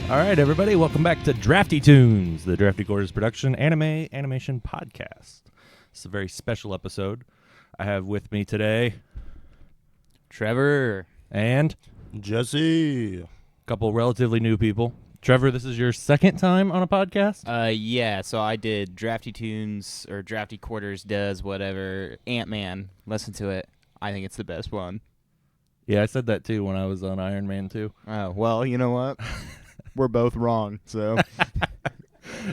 All right, everybody, welcome back to Drafty Toons, the Drafty Quarters production animation podcast. It's a very special episode. I have with me today Trevor and Jesse. a couple relatively new people. Trevor, this is your second time on a podcast? Yeah, so I did Drafty Toons, or Drafty Quarters does whatever, Ant-Man. Listen to it. I think it's the best one. Yeah, I said that too when I was on Iron Man 2. Oh, well, you know what? We're both wrong, so.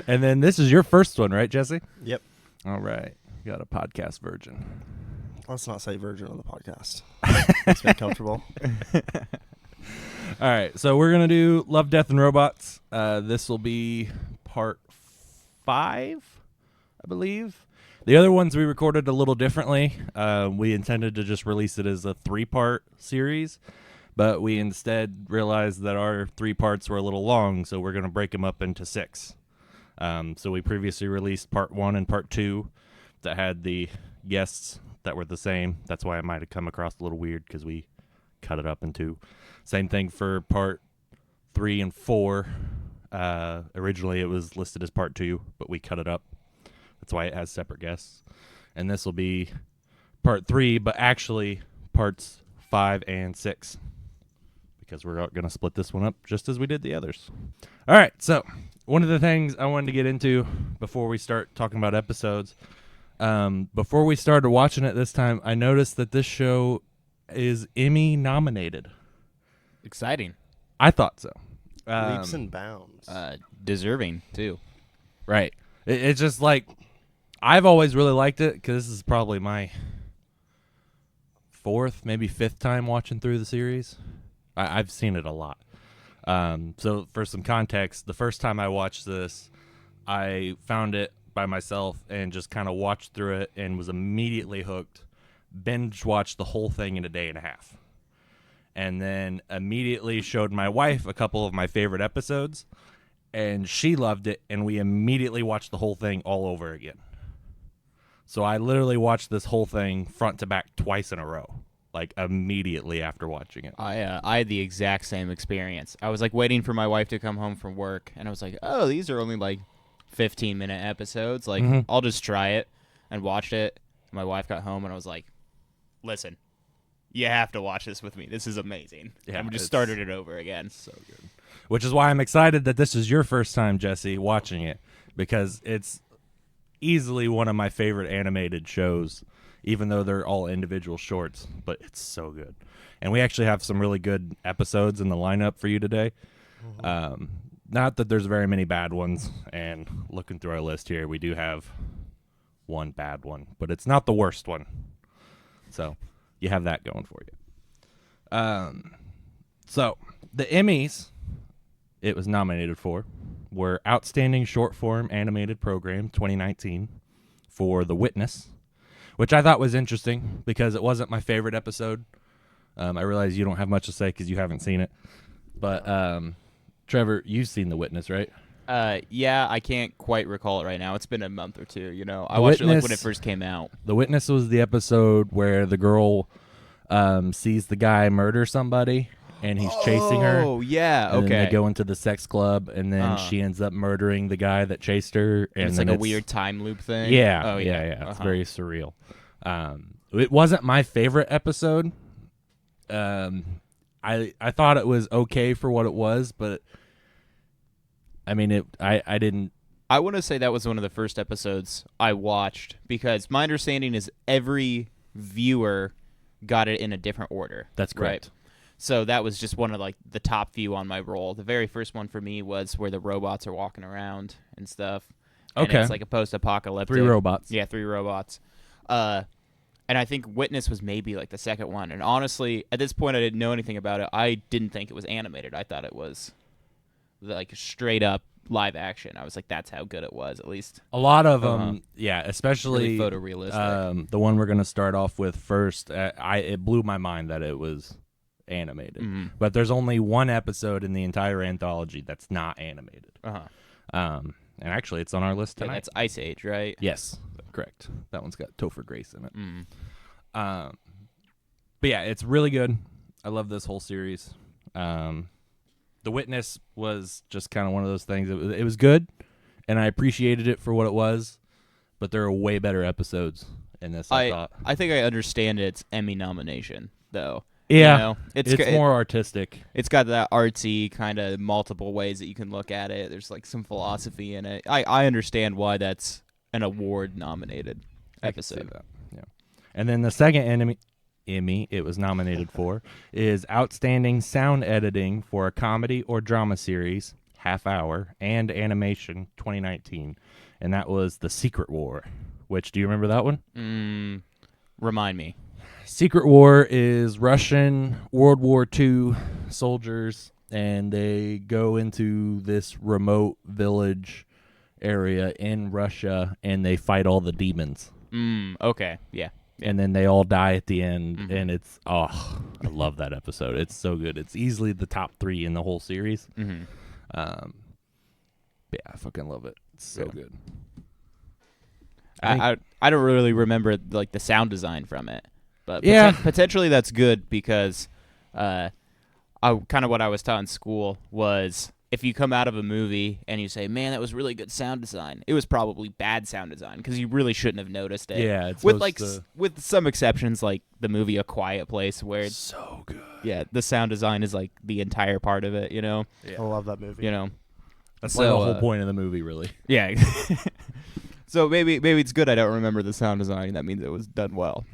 And then this is your first one, right, Jesse? Yep. All right. You got a podcast virgin. Let's not say virgin on the podcast. Makes me uncomfortable. All right, so we're going to do Love, Death, and Robots. This will be part 5, I believe. The other ones we recorded a little differently. We intended to just release it as a 3-part series, but we instead realized that our 3 parts were a little long, so we're going to break them up into 6. So we previously released part 1 and part 2 that had the guests that were the same. That's why it might have come across a little weird because we cut it up in 2. Same thing for part 3 and 4. Originally it was listed as part 2, but we cut it up. That's why it has separate guests. And this will be part 3, but actually parts 5 and 6. Because we're going to split this one up just as we did the others. All right, so one of the things I wanted to get into before we start talking about episodes, before we started watching it this time, I noticed that this show is Emmy nominated. Exciting. I thought so. Leaps and bounds. Deserving, too. Right. It's just like, I've always really liked it because this is probably my 4th, maybe 5th time watching through the series. I've seen it a lot. So for some context, the first time I watched this, I found it by myself and just kind of watched through it and was immediately hooked. Binge watched the whole thing in a day and a half. And then immediately showed my wife a couple of my favorite episodes, and she loved it, and we immediately watched the whole thing all over again. So I literally watched this whole thing front to back twice in a row. Like, immediately after watching it. I had the exact same experience. I was, like, waiting for my wife to come home from work, and I was like, oh, these are only, like, 15-minute episodes. Like, I'll just try it, and watched it. My wife got home, and I was like, listen, you have to watch this with me. This is amazing. Yeah, and we just started it over again. So good. Which is why I'm excited that this is your first time, Jesse, watching it. Because it's easily one of my favorite animated shows. Even though they're all individual shorts, but it's so good. And we actually have some really good episodes in the lineup for you today. Not that there's very many bad ones, and looking through our list here, we do have one bad one, but it's not the worst one. So you have that going for you. So the Emmys it was nominated for were Outstanding Short Form Animated Program 2019 for The Witness, which I thought was interesting because it wasn't my favorite episode. I realize you don't have much to say because you haven't seen it. But, Trevor, you've seen The Witness, right? Yeah, I can't quite recall it right now. It's been a month or two, you know. I watched it like when it first came out. The Witness was the episode where the girl sees the guy murder somebody, and he's chasing her. Oh, yeah, and okay. then they go into the sex club, and then she ends up murdering the guy that chased her. And it's then like a weird time loop thing. Yeah. Oh, Yeah. It's very surreal. It wasn't my favorite episode. I thought it was okay for what it was, but I mean, I didn't. I want to say that was one of the first episodes I watched because my understanding is every viewer got it in a different order. That's correct. Right? So that was just one of like the top few on my roll. The very first one for me was where the robots are walking around and stuff. And Okay. it's like a post-apocalyptic. 3 robots. Yeah, 3 robots. And I think Witness was maybe like the second one. And honestly, at this point, I didn't know anything about it. I didn't think it was animated. I thought it was like straight up live action. I was like, that's how good it was, at least. A lot of them, yeah, especially Really photorealistic. the one we're going to start off with first. It blew my mind that it was animated. Mm-hmm. But there's only one episode in the entire anthology that's not animated. And actually, it's on our list Yeah, tonight. that's Ice Age, right? Yes, correct. That one's got Topher Grace in it. Mm. But yeah, it's really good. I love this whole series. The Witness was just kind of one of those things. It was good, and I appreciated it for what it was, but there are way better episodes in this, I thought. I think I understand its Emmy nomination, though. Yeah, you know, it's more artistic. It's got that artsy kind of multiple ways that you can look at it. There's like some philosophy in it. I understand why that's an award-nominated episode. That. Yeah. And then the second Emmy it was nominated for is Outstanding Sound Editing for a Comedy or Drama Series, Half Hour, and Animation 2019. And that was The Secret War, which, do you remember that one? Remind me. Secret War is Russian World War II soldiers, and they go into this remote village area in Russia, and they fight all the demons. Okay, yeah. And then they all die at the end, and it's, I love that episode. It's so good. It's easily the top 3 in the whole series. But yeah, I fucking love it. It's so good. I don't really remember like the sound design from it. But potentially that's good because kind of what I was taught in school was if you come out of a movie and you say, man, that was really good sound design, it was probably bad sound design because you really shouldn't have noticed it. Yeah, it's with some exceptions like the movie A Quiet Place where it's so good. Yeah, the sound design is like the entire part of it, you know? I love that movie. You know? That's like the whole point of the movie, really. Yeah. So maybe it's good I don't remember the sound design. That means it was done well.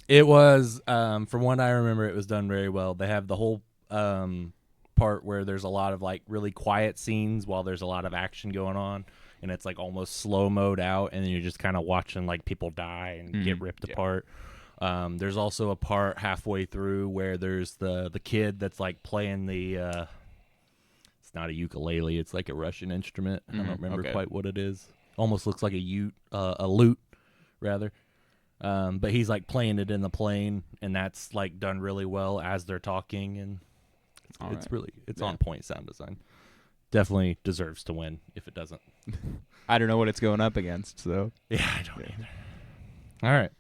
It was, from what I remember, it was done very well. They have the whole part where there's a lot of like really quiet scenes while there's a lot of action going on, and it's like almost slow mode out, and then you're just kind of watching like people die and get ripped apart. There's also a part halfway through where there's the kid that's like playing the it's not a ukulele, it's like a Russian instrument. I don't remember quite what it is. Almost looks like a lute rather. But he's like playing it in the plane, and that's like done really well as they're talking, and it's on point sound design. Definitely deserves to win if it doesn't. I don't know what it's going up against, so yeah, I don't either. All right.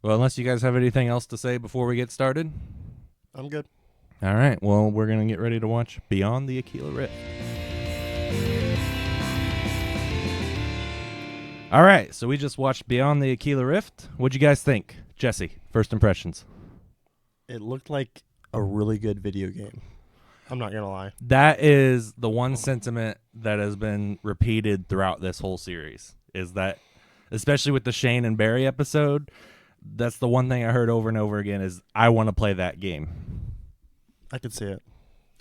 Well, unless you guys have anything else to say before we get started, I'm good. All right. Well, we're gonna get ready to watch Beyond the Aquila Rift. All right, so we just watched Beyond the Aquila Rift. What'd you guys think? Jesse, first impressions. It looked like a really good video game. I'm not going to lie. That is the one sentiment that has been repeated throughout this whole series, is that, especially with the Shane and Barry episode, that's the one thing I heard over and over again is, I want to play that game. I could see it.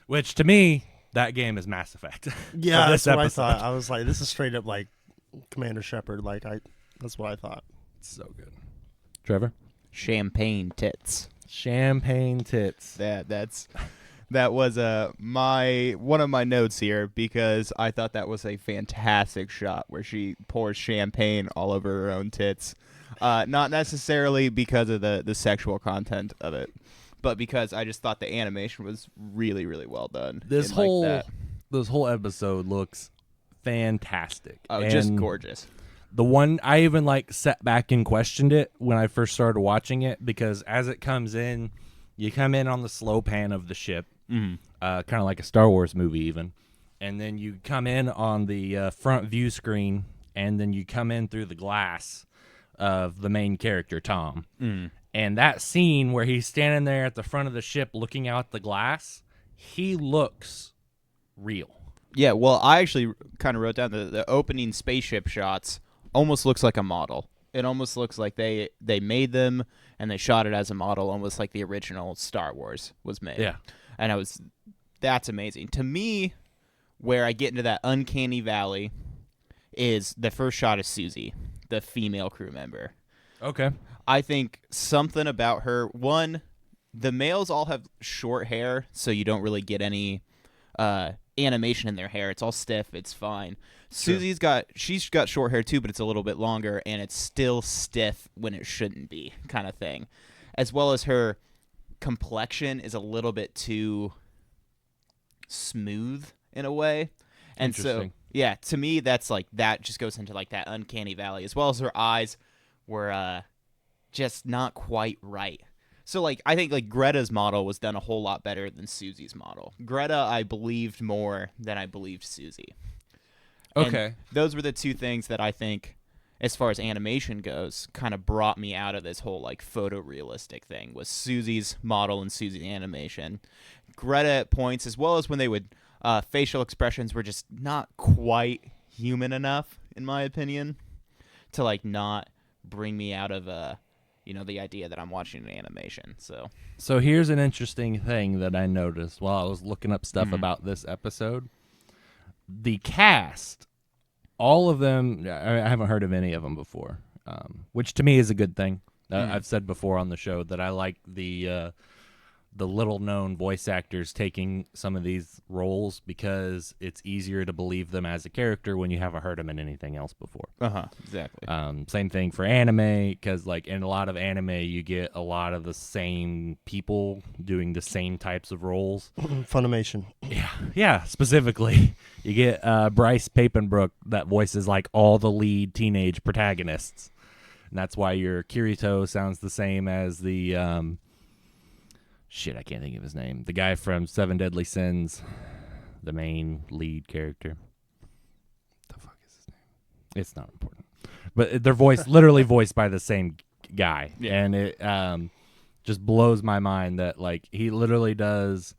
Which, to me, that game is Mass Effect. Yeah, that's what I thought. I was like, this is straight up like Commander Shepard, that's what I thought. It's so good. Trevor? Champagne tits. Champagne tits. That was one of my notes here because I thought that was a fantastic shot where she pours champagne all over her own tits. Not necessarily because of the sexual content of it, but because I just thought the animation was really, really well done. This whole episode looks fantastic. Oh, and just gorgeous. The one I even like sat back and questioned it when I first started watching it, because as it comes in, you come in on the slow pan of the ship, kind of like a Star Wars movie even, and then you come in on the front view screen, and then you come in through the glass of the main character, Tom. And that scene where he's standing there at the front of the ship looking out the glass, he looks real. Yeah, well, I actually kind of wrote down the opening spaceship shots almost looks like a model. It almost looks like they made them and they shot it as a model, almost like the original Star Wars was made. Yeah. And that's amazing. To me, where I get into that uncanny valley is the first shot of Susie, the female crew member. Okay. I think something about her, one, the males all have short hair, so you don't really get any animation in their hair. It's all stiff. It's fine. Sure. She's got short hair too, but it's a little bit longer, and it's still stiff when it shouldn't be, kind of thing. As well as her complexion is a little bit too smooth in a way. And so, yeah, to me, that's like, that just goes into like that uncanny valley, as well as her eyes were just not quite right. So, like, I think, like, Greta's model was done a whole lot better than Susie's model. Greta, I believed more than I believed Susie. Okay. And those were the two things that I think, as far as animation goes, kind of brought me out of this whole, like, photorealistic thing, was Susie's model and Susie's animation. Greta at points, as well as when they would, facial expressions were just not quite human enough, in my opinion, to, like, not bring me out of, the idea that I'm watching an animation. So here's an interesting thing that I noticed while I was looking up stuff about this episode. The cast, all of them, I haven't heard of any of them before, which to me is a good thing. I've said before on the show that I like the little-known voice actors taking some of these roles because it's easier to believe them as a character when you haven't heard them in anything else before. Exactly. Same thing for anime, because like in a lot of anime, you get a lot of the same people doing the same types of roles. Funimation. Yeah. Specifically, you get Bryce Papenbrook that voices like all the lead teenage protagonists, and that's why your Kirito sounds the same as the I can't think of his name. The guy from Seven Deadly Sins, the main lead character. The fuck is his name? It's not important. But they're literally voiced by the same guy. Yeah. And it just blows my mind that like he literally does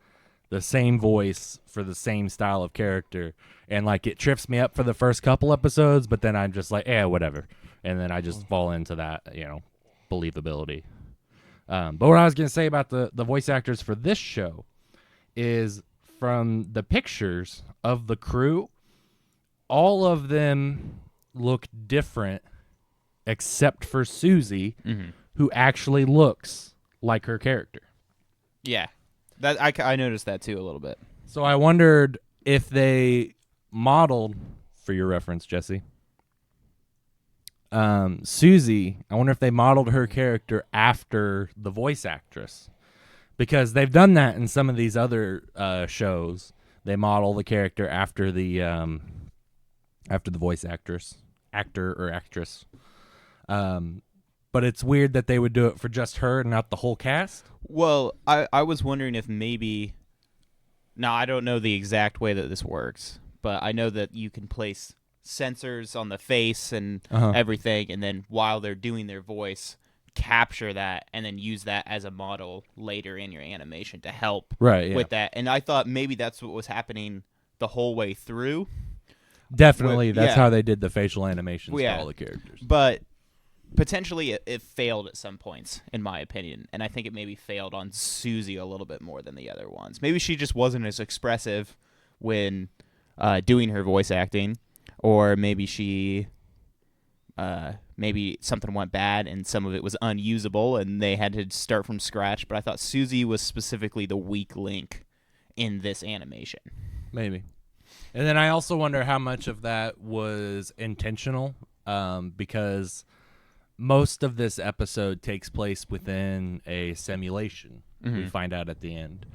the same voice for the same style of character. And like it trips me up for the first couple episodes, but then I'm just like, whatever. And then I just fall into that, believability. But what I was going to say about the voice actors for this show is from the pictures of the crew, all of them look different except for Susie, who actually looks like her character. Yeah. That I noticed that too a little bit. So I wondered if they modeled, for your reference, Jesse, Susie, I wonder if they modeled her character after the voice actress, because they've done that in some of these other shows. They model the character after the voice actor or actress. But it's weird that they would do it for just her and not the whole cast. Well, I was wondering if maybe, now I don't know the exact way that this works, but I know that you can place sensors on the face and everything, and then while they're doing their voice, capture that and then use that as a model later in your animation to help with that. And I thought maybe that's what was happening the whole way through. Definitely, that's how they did the facial animations for all the characters. But potentially it failed at some points, in my opinion, and I think it maybe failed on Susie a little bit more than the other ones. Maybe she just wasn't as expressive when doing her voice acting. Or maybe maybe something went bad and some of it was unusable and they had to start from scratch. But I thought Susie was specifically the weak link in this animation. Maybe. And then I also wonder how much of that was intentional, because most of this episode takes place within a simulation, we find out at the end.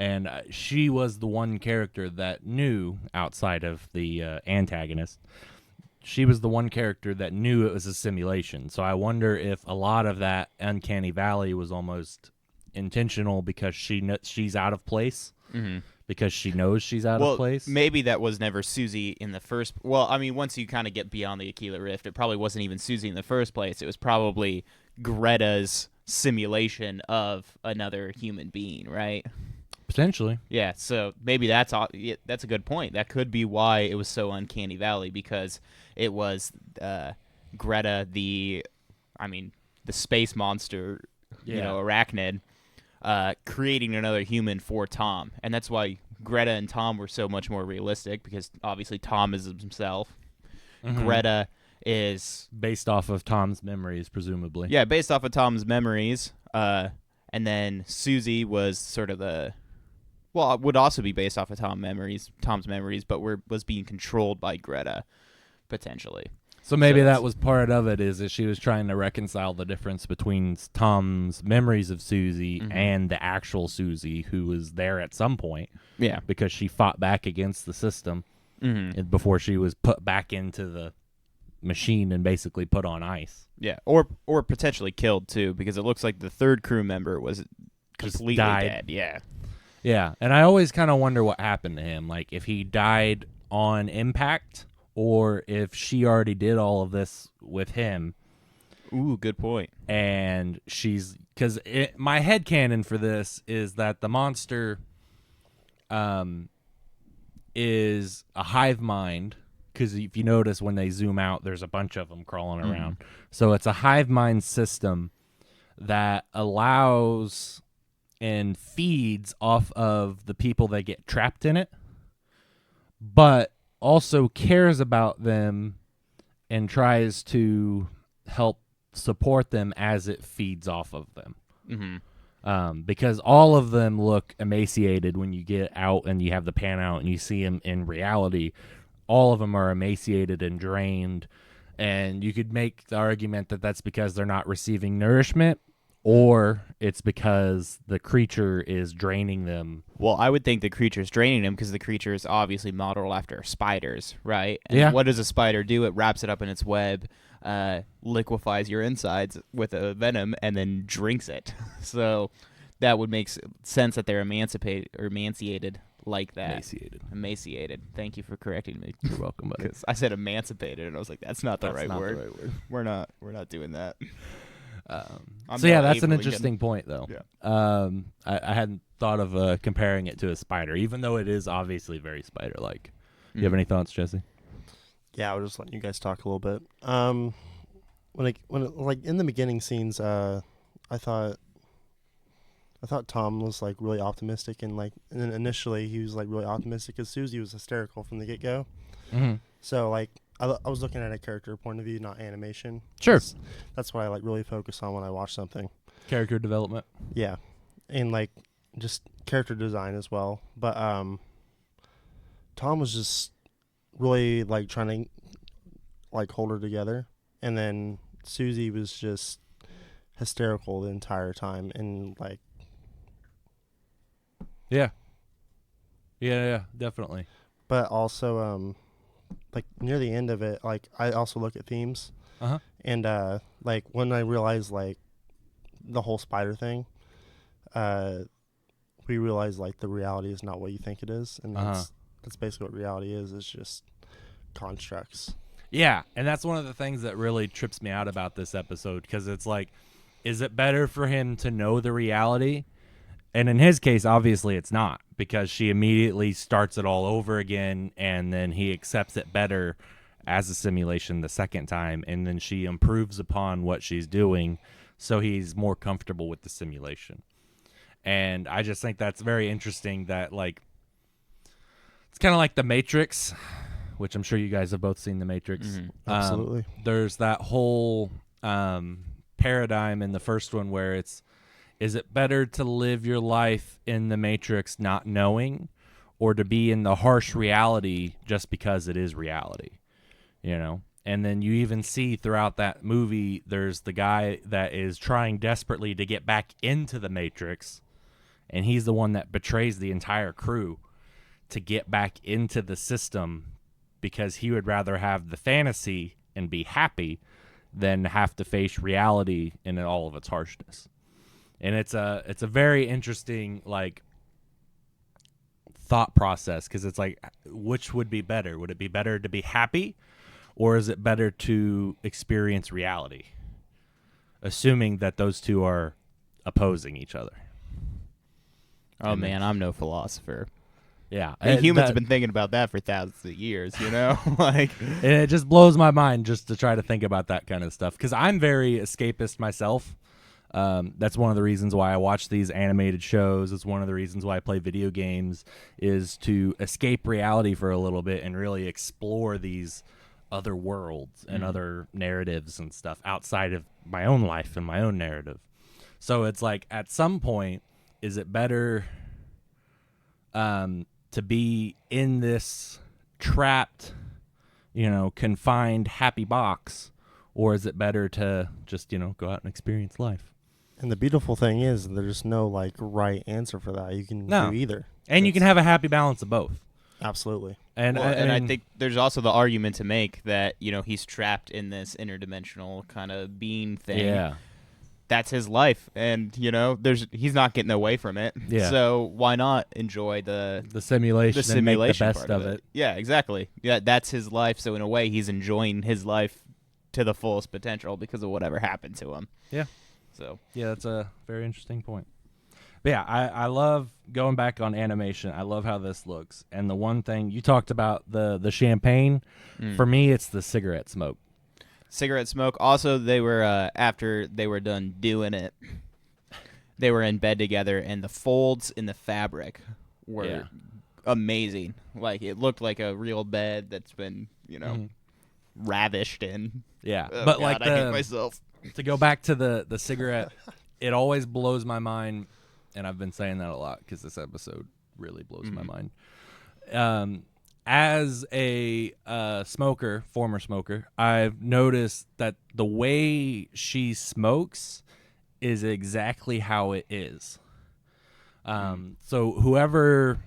And she was the one character that knew, outside of the antagonist, she was the one character that knew it was a simulation. So I wonder if a lot of that uncanny valley was almost intentional because she's out of place, because she knows she's out of place. Maybe that was never Susie in the first. Well, I mean, once you kind of get beyond the Aquila Rift, it probably wasn't even Susie in the first place. It was probably Greta's simulation of another human being, right? Potentially. Yeah, so maybe that's a good point. That could be why it was so uncanny valley, because it was Greta, the space monster, arachnid, creating another human for Tom. And that's why Greta and Tom were so much more realistic, because obviously Tom is himself. Greta is based off of Tom's memories, presumably. Yeah, based off of Tom's memories. And then Susie was sort of it would also be based off of Tom's memories, but was being controlled by Greta, potentially. So maybe that was part of it, is that she was trying to reconcile the difference between Tom's memories of Susie and the actual Susie, who was there at some point. Yeah. Because she fought back against the system before she was put back into machine and basically put on ice. Yeah, or potentially killed too, because it looks like the third crew member was completely dead. Yeah. Yeah, and I always kind of wonder what happened to him, like if he died on impact or if she already did all of this with him. Ooh, good point. And because my headcanon for this is that the monster is a hive mind, because if you notice when they zoom out, there's a bunch of them crawling around. So it's a hive mind system that allows and feeds off of the people that get trapped in it, but also cares about them and tries to help support them as it feeds off of them. Because all of them look emaciated when you get out and you have the pan out and you see them in reality. All of them are emaciated and drained, and you could make the argument that that's because they're not receiving nourishment, or it's because the creature is draining them. Well, I would think the creature's draining them because the creature is obviously modeled after spiders, right? And yeah. What does a spider do? It wraps it up in its web, liquefies your insides with a venom, and then drinks it. So that would make sense that they're emaciated like that. Emaciated. Thank you for correcting me. You're welcome, buddy. Because I said emancipated, and I was like, that's not the right word. We're not doing that. So yeah, that's an interesting point, though. Yeah. I hadn't thought of comparing it to a spider, even though it is obviously very spider-like. You have any thoughts, Jesse? Yeah, I'll just let you guys talk a little bit. When in the beginning scenes, I thought Tom was like really optimistic, and initially he was like really optimistic because Susie was hysterical from the get-go. So like I was looking at a character point of view, not animation. Sure. That's what I like really focus on when I watch something. Character development. Yeah, and like just character design as well. But Tom was just really like trying to like hold her together, and then Susie was just hysterical the entire time, and like yeah, definitely. But also like near the end of it, like I also look at themes, and like when I realized like the whole spider thing, we realized like the reality is not what you think it is, and that's basically what reality is. It's just constructs. Yeah, and that's one of the things that really trips me out about this episode, because it's like, is it better for him to know the reality? And in his case, obviously it's not, because she immediately starts it all over again, and then he accepts it better as a simulation the second time, and then she improves upon what she's doing, so he's more comfortable with the simulation. And I just think that's very interesting that, like, it's kind of like The Matrix, which I'm sure you guys have both seen The Matrix. Absolutely. There's that whole paradigm in the first one where is it better to live your life in the Matrix not knowing, or to be in the harsh reality just because it is reality, you know? And then you even see throughout that movie, there's the guy that is trying desperately to get back into the Matrix, and he's the one that betrays the entire crew to get back into the system, because he would rather have the fantasy and be happy than have to face reality in all of its harshness. And it's a very interesting like thought process, because it's like, which would be better? Would it be better to be happy, or is it better to experience reality? Assuming that those two are opposing each other. Oh man, I'm no philosopher. Yeah, humans have been thinking about that for thousands of years, you know? Like, and it just blows my mind just to try to think about that kind of stuff, because I'm very escapist myself. That's one of the reasons why I watch these animated shows. It's one of the reasons why I play video games, is to escape reality for a little bit and really explore these other worlds and other narratives and stuff outside of my own life and my own narrative. So it's like, at some point, is it better to be in this trapped, confined, happy box, or is it better to just, go out and experience life? And the beautiful thing is, there's no like right answer for that. You can do either. And you can have a happy balance of both. Absolutely. And I think there's also the argument to make that, he's trapped in this interdimensional kind of being thing. Yeah. That's his life, and he's not getting away from it. Yeah. So why not enjoy the simulation and make the best part of it? Yeah, exactly. Yeah, that's his life. So in a way, he's enjoying his life to the fullest potential because of whatever happened to him. Yeah. So yeah, that's a very interesting point. But yeah, I love going back on animation. I love how this looks. And the one thing you talked about, the champagne, for me, it's the cigarette smoke. Cigarette smoke. Also, they were after they were done doing it, they were in bed together, and the folds in the fabric were amazing. Like, it looked like a real bed that's been, ravished in. Yeah, Oh, but God, I hate myself. To go back to the cigarette, it always blows my mind, and I've been saying that a lot because this episode really blows my mind. As a former smoker, I've noticed that the way she smokes is exactly how it is. So whoever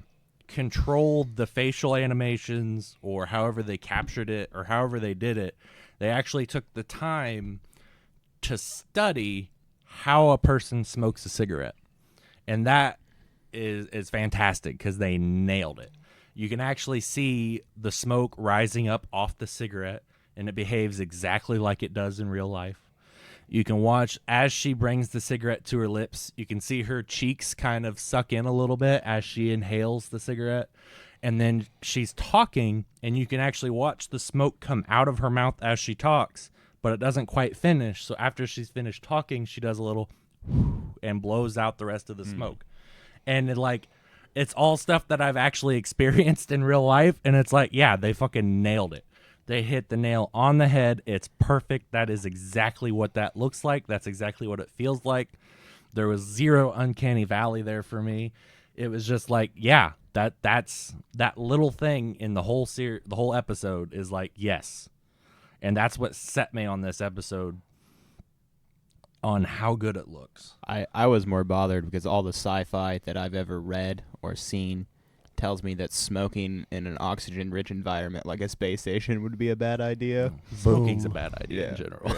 controlled the facial animations or however they captured it or however they did it, they actually took the time to study how a person smokes a cigarette. And that is fantastic because they nailed it. You can actually see the smoke rising up off the cigarette, and it behaves exactly like it does in real life. You can watch as she brings the cigarette to her lips. You can see her cheeks kind of suck in a little bit as she inhales the cigarette. And then she's talking, and you can actually watch the smoke come out of her mouth as she talks, but it doesn't quite finish. So after she's finished talking, she does a little and blows out the rest of the smoke. And it's all stuff that I've actually experienced in real life, and it's like, yeah, they fucking nailed it. They hit the nail on the head. It's perfect. That is exactly what that looks like. That's exactly what it feels like. There was zero uncanny valley there for me. It was just like, yeah, that's that little thing in the whole the whole episode is like, yes. And that's what set me on this episode on how good it looks. I was more bothered because all the sci-fi that I've ever read or seen tells me that smoking in an oxygen-rich environment like a space station would be a bad idea. Smoking's a bad idea in general.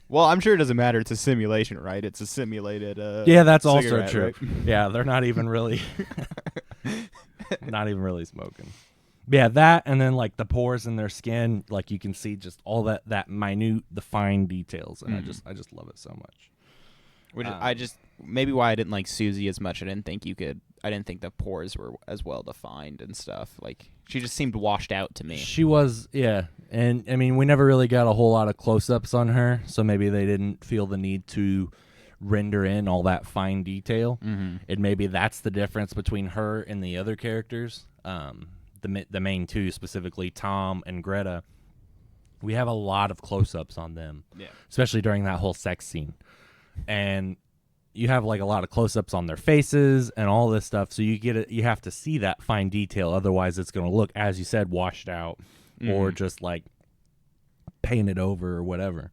Well, I'm sure it doesn't matter. It's a simulation, right? It's a simulated yeah, that's also true. Right? Yeah, they're not even really smoking. Yeah, that, and then like the pores in their skin, like you can see just all that minute, the fine details, and I just love it so much. Which maybe why I didn't like Susie as much. I didn't think the pores were as well defined and stuff. Like, she just seemed washed out to me. She was, yeah, and I mean we never really got a whole lot of close-ups on her, so maybe they didn't feel the need to render in all that fine detail, and maybe that's the difference between her and the other characters. The main two, specifically Tom and Greta, we have a lot of close-ups on them, especially during that whole sex scene. And you have like a lot of close-ups on their faces and all this stuff, so you have to see that fine detail. Otherwise, it's going to look, as you said, washed out or just like painted over or whatever.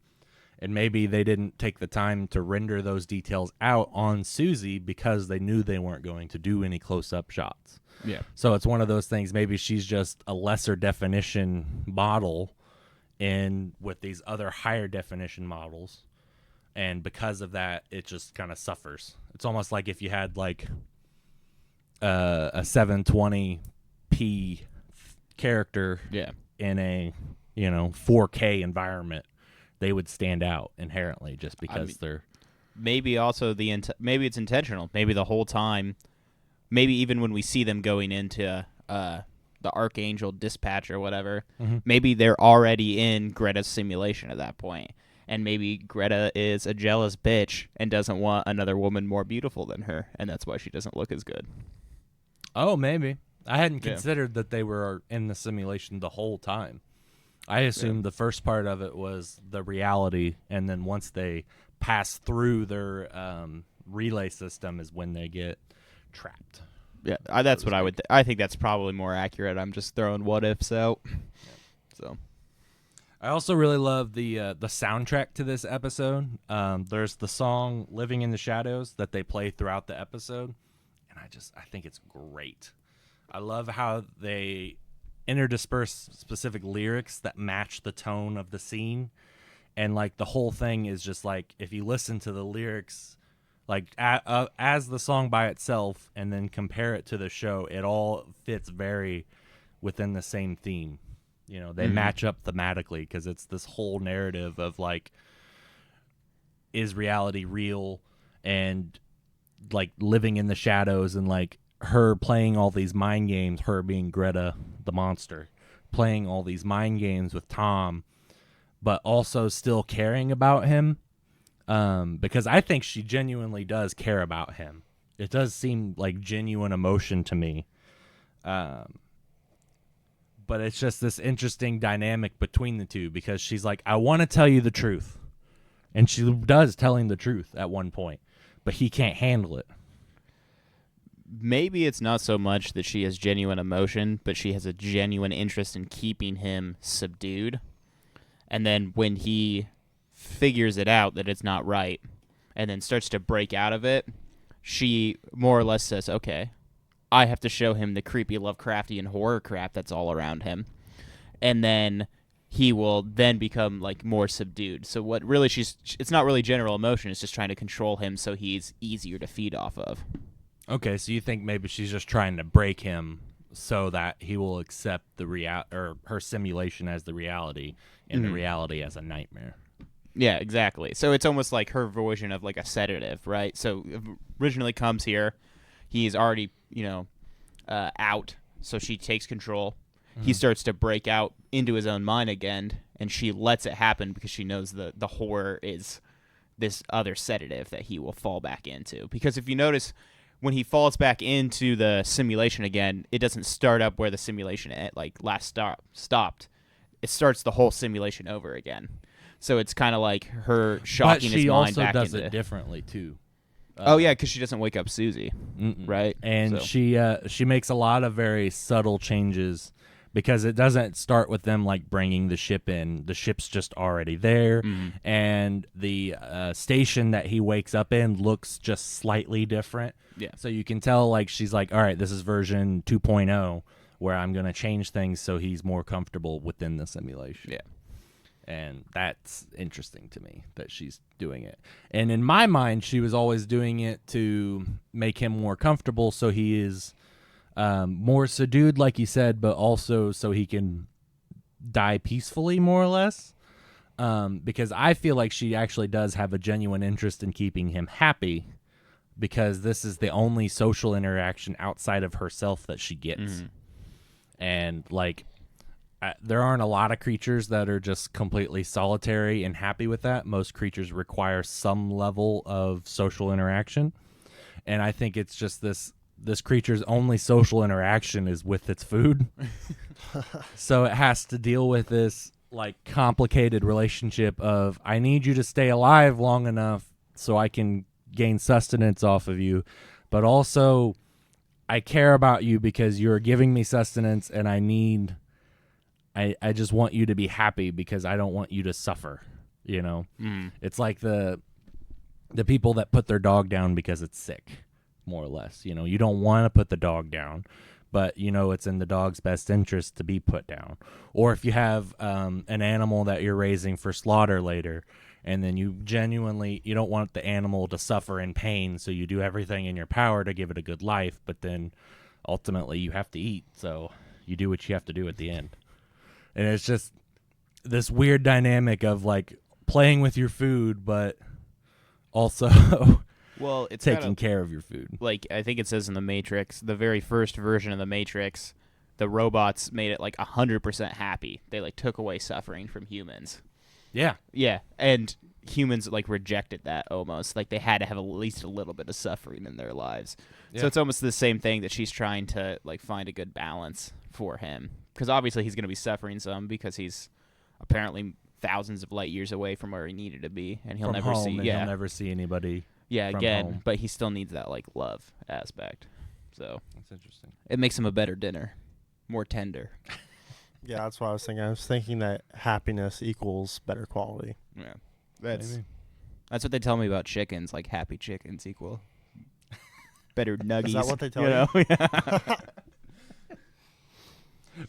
And maybe they didn't take the time to render those details out on Susie because they knew they weren't going to do any close-up shots. Yeah. So it's one of those things. Maybe she's just a lesser definition model with these other higher definition models. And because of that, it just kind of suffers. It's almost like if you had like a 720p character in a 4K environment, they would stand out inherently just because they're maybe also maybe it's intentional. Maybe the whole time. Maybe even when we see them going into the Archangel Dispatch or whatever, maybe they're already in Greta's simulation at that point. And maybe Greta is a jealous bitch and doesn't want another woman more beautiful than her, and that's why she doesn't look as good. Oh, maybe. I hadn't considered that they were in the simulation the whole time. I assumed the first part of it was the reality, and then once they pass through their relay system is when they get trapped. Yeah, that's what I would. I think that's probably more accurate. I'm just throwing what ifs out. So, I also really love the soundtrack to this episode. There's the song "Living in the Shadows" that they play throughout the episode, and I think it's great. I love how they interdisperse specific lyrics that match the tone of the scene. And, like, the whole thing is just, like, if you listen to the lyrics, like, as the song by itself and then compare it to the show, it all fits very within the same theme. You know, they match up thematically because it's this whole narrative of, like, is reality real? And, like, living in the shadows and, like, her playing all these mind games, her being Greta the monster, playing all these mind games with Tom, but also still caring about him, because I think she genuinely does care about him. It does seem like genuine emotion to me, but it's just this interesting dynamic between the two because she's like, I want to tell you the truth, and she does tell him the truth at one point, but he can't handle it. Maybe it's not so much that she has genuine emotion, but she has a genuine interest in keeping him subdued. And then when he figures it out that it's not right and then starts to break out of it, she more or less says, okay, I have to show him the creepy Lovecraftian horror crap that's all around him. And then he will then become, like, more subdued. So what really it's not really general emotion, it's just trying to control him so he's easier to feed off of. Okay, so you think maybe she's just trying to break him so that he will accept or her simulation as the reality and the reality as a nightmare. Yeah, exactly. So it's almost like her version of, like, a sedative, right? So originally comes here, he's already, out, so she takes control. He starts to break out into his own mind again, and she lets it happen because she knows the horror is this other sedative that he will fall back into. Because if you notice, when he falls back into the simulation again, it doesn't start up where the simulation last stopped. It starts the whole simulation over again. So it's kind of like her shocking his mind back into... But she also does it differently, too. Because she doesn't wake up Susie, right? And she makes a lot of very subtle changes because it doesn't start with them, like, bringing the ship in. The ship's just already there, and the station that he wakes up in looks just slightly different. Yeah. So you can tell, like, she's like, all right, this is version 2.0, where I'm going to change things so he's more comfortable within the simulation. Yeah. And that's interesting to me that she's doing it. And in my mind, she was always doing it to make him more comfortable so he is more subdued, like you said, but also so he can die peacefully, more or less. Because I feel like she actually does have a genuine interest in keeping him happy, because this is the only social interaction outside of herself that she gets. And, like, there aren't a lot of creatures that are just completely solitary and happy with that. Most creatures require some level of social interaction. And I think it's just this creature's only social interaction is with its food. So it has to deal with this, like, complicated relationship of, I need you to stay alive long enough so I can gain sustenance off of you, but also I care about you because you're giving me sustenance, and I just want you to be happy because I don't want you to suffer, you know? It's like the people that put their dog down because it's sick, more or less. You know, you don't want to put the dog down, but you know it's in the dog's best interest to be put down. Or if you have an animal that you're raising for slaughter later, and then you don't want the animal to suffer in pain, so you do everything in your power to give it a good life, but then ultimately you have to eat, so you do what you have to do at the end. And it's just this weird dynamic of, like, playing with your food, but also it's taking care of your food. Like, I think it says in the Matrix, the very first version of the Matrix, the robots made it, like, 100% happy. They, like, took away suffering from humans. Yeah. Yeah, and humans, like, rejected that almost. Like, they had to have at least a little bit of suffering in their lives. Yeah. So it's almost the same thing that she's trying to, like, find a good balance for him. Because obviously he's going to be suffering some because he's apparently thousands of light years away from where he needed to be, and he'll never see. He'll never see anybody. Yeah, again, home. But he still needs that, like, love aspect. So that's interesting. It makes him a better dinner, more tender. Yeah, that's what I was thinking. I was thinking that happiness equals better quality. Yeah, that's what they tell me about chickens. Like, happy chickens equal better nuggies. Is that what they tell you? Yeah.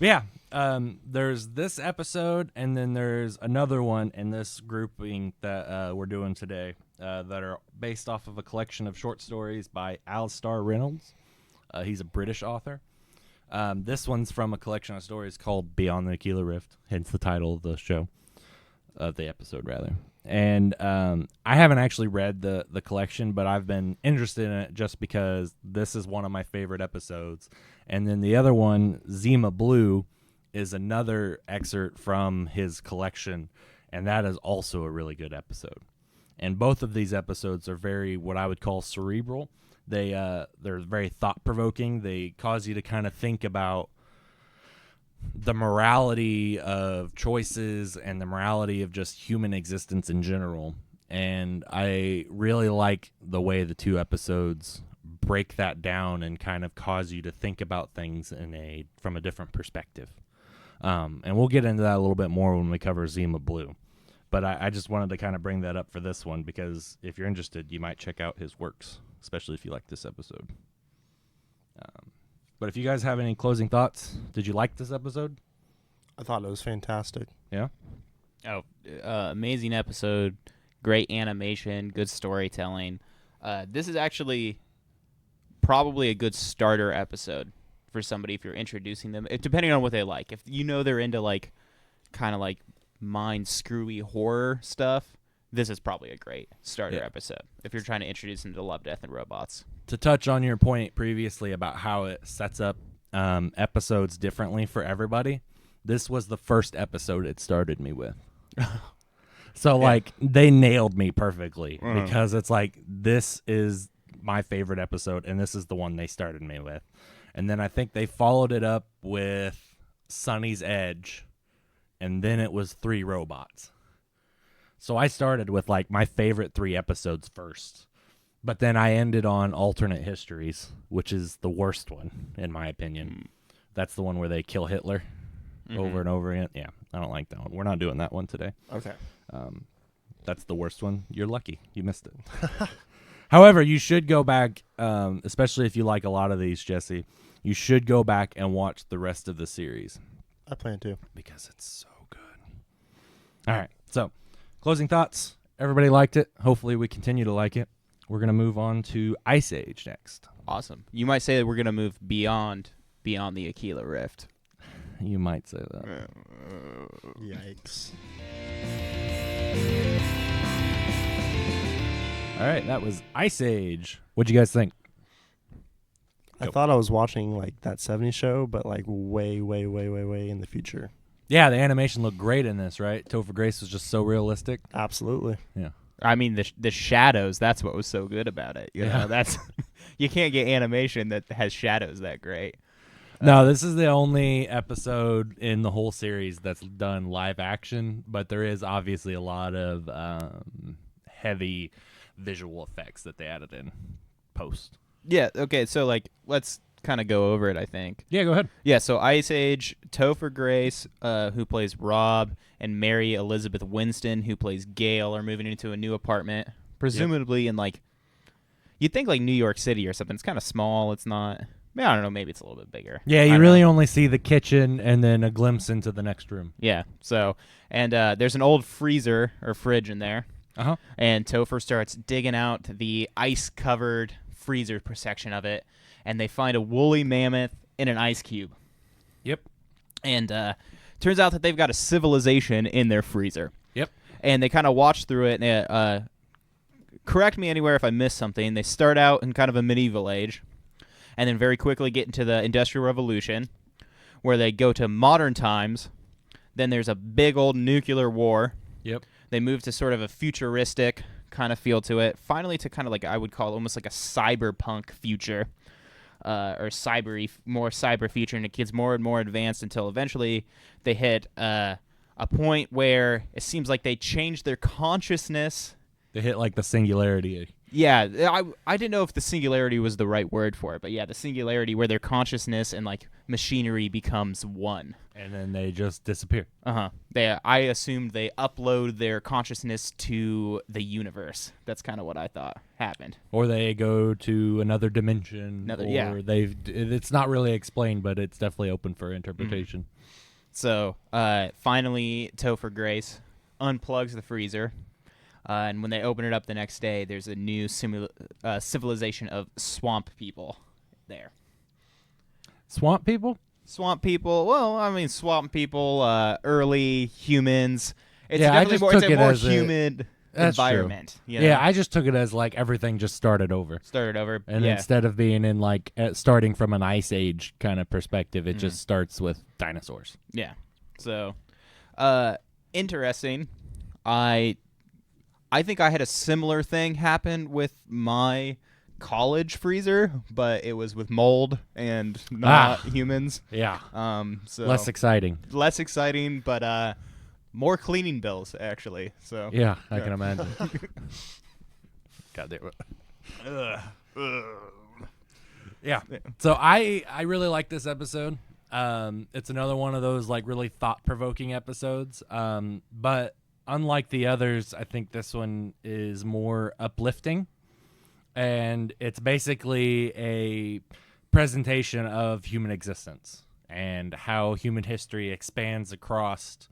Yeah, there's this episode, and then there's another one in this grouping that we're doing today that are based off of a collection of short stories by Alistair Reynolds. He's a British author. This one's from a collection of stories called Beyond the Aquila Rift, hence the title of the show, of the episode, rather. And I haven't actually read the collection, but I've been interested in it just because this is one of my favorite episodes. And then the other one, Zima Blue, is another excerpt from his collection, and that is also a really good episode. And both of these episodes are very, what I would call, cerebral. They're very thought-provoking. They cause you to kind of think about the morality of choices and the morality of just human existence in general. And I really like the way the two episodes break that down and kind of cause you to think about things from a different perspective. And we'll get into that a little bit more when we cover Zima Blue. But I just wanted to kind of bring that up for this one because if you're interested, you might check out his works, especially if you like this episode. But if you guys have any closing thoughts, did you like this episode? I thought it was fantastic. Yeah? Oh, amazing episode. Great animation, good storytelling. This is actually probably a good starter episode for somebody if you're introducing them, depending on what they like. If you know they're into like kind of like mind screwy horror stuff, this is probably a great starter episode if you're trying to introduce them to Love, Death, and Robots. To touch on your point previously about how it sets up episodes differently for everybody, this was the first episode it started me with. So, like, they nailed me perfectly because it's like, this is my favorite episode, and this is the one they started me with. And then I think they followed it up with Sunny's Edge, and then it was 3 Robots. So I started with, like, my favorite 3 episodes first. But then I ended on Alternate Histories, which is the worst one, in my opinion. That's the one where they kill Hitler over and over again. Yeah, I don't like that one. We're not doing that one today. Okay. That's the worst one. You're lucky. You missed it. However, you should go back, especially if you like a lot of these, Jesse. You should go back and watch the rest of the series. I plan to. Because it's so good. All right. So, closing thoughts. Everybody liked it. Hopefully we continue to like it. We're going to move on to Ice Age next. Awesome. You might say that we're going to move beyond the Aquila Rift. You might say that. Yikes. All right, that was Ice Age. What'd you guys think? I thought I was watching like that 70s show, but like way in the future. Yeah, the animation looked great in this, right? Topher Grace was just so realistic. Absolutely. Yeah. I mean, the shadows, that's what was so good about it. You know, that's you can't get animation that has shadows that great. No, this is the only episode in the whole series that's done live action, but there is obviously a lot of heavy visual effects that they added in post. Yeah, okay, so like let's kind of go over it, I think. Yeah, go ahead. Yeah, so Ice Age, Topher Grace, who plays Rob, and Mary Elizabeth Winston, who plays Gail, are moving into a new apartment, presumably in like, you'd think like New York City or something. It's kind of small. It's not. I don't know. Maybe it's a little bit bigger. Yeah, you really only see the kitchen and then a glimpse into the next room. Yeah. So, and there's an old freezer or fridge in there. Uh-huh. And Topher starts digging out the ice-covered freezer section of it, and they find a woolly mammoth in an ice cube. Yep. And turns out that they've got a civilization in their freezer. Yep. And they kind of watch through it, and correct me anywhere if I miss something. They start out in kind of a medieval age, and then very quickly get into the Industrial Revolution, where they go to modern times. Then there's a big old nuclear war. Yep. They move to sort of a futuristic kind of feel to it. Finally to kind of like, I would call almost like a cyberpunk future, or more cyber future, and it gets more and more advanced until eventually they hit a point where it seems like they change their consciousness. They hit like the singularity. Yeah, I didn't know if the singularity was the right word for it, but yeah, the singularity where their consciousness and like machinery becomes one. And then they just disappear. I assumed they upload their consciousness to the universe. That's kind of what I thought happened. Or they go to another dimension. It's not really explained, but it's definitely open for interpretation. So, finally, Topher Grace unplugs the freezer. And when they open it up the next day, there's a new civilization of swamp people there. Swamp people? Swamp people. Well, I mean, swamp people, early humans. It's I definitely just more, took it's a it more as humid environment. True. You know? Yeah, I just took it as like everything just started over. And instead of being in like starting from an ice age kind of perspective, it just starts with dinosaurs. Yeah. So, interesting. I think I had a similar thing happen with my college freezer, but it was with mold and not humans. Yeah. So less exciting, but more cleaning bills actually. So yeah, I can imagine. God damn it. Yeah. So I really like this episode. It's another one of those like really thought-provoking episodes. But unlike the others, I think this one is more uplifting. And it's basically a presentation of human existence and how human history expands across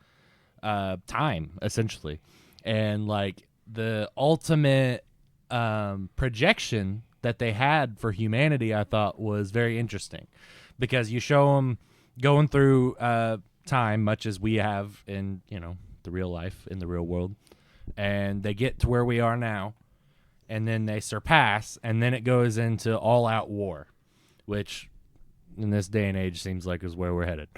time, essentially. And like the ultimate projection that they had for humanity, I thought was very interesting, because you show them going through time, much as we have in, the real life, in the real world, and they get to where we are now. And then they surpass, and then it goes into all-out war, which in this day and age seems like is where we're headed.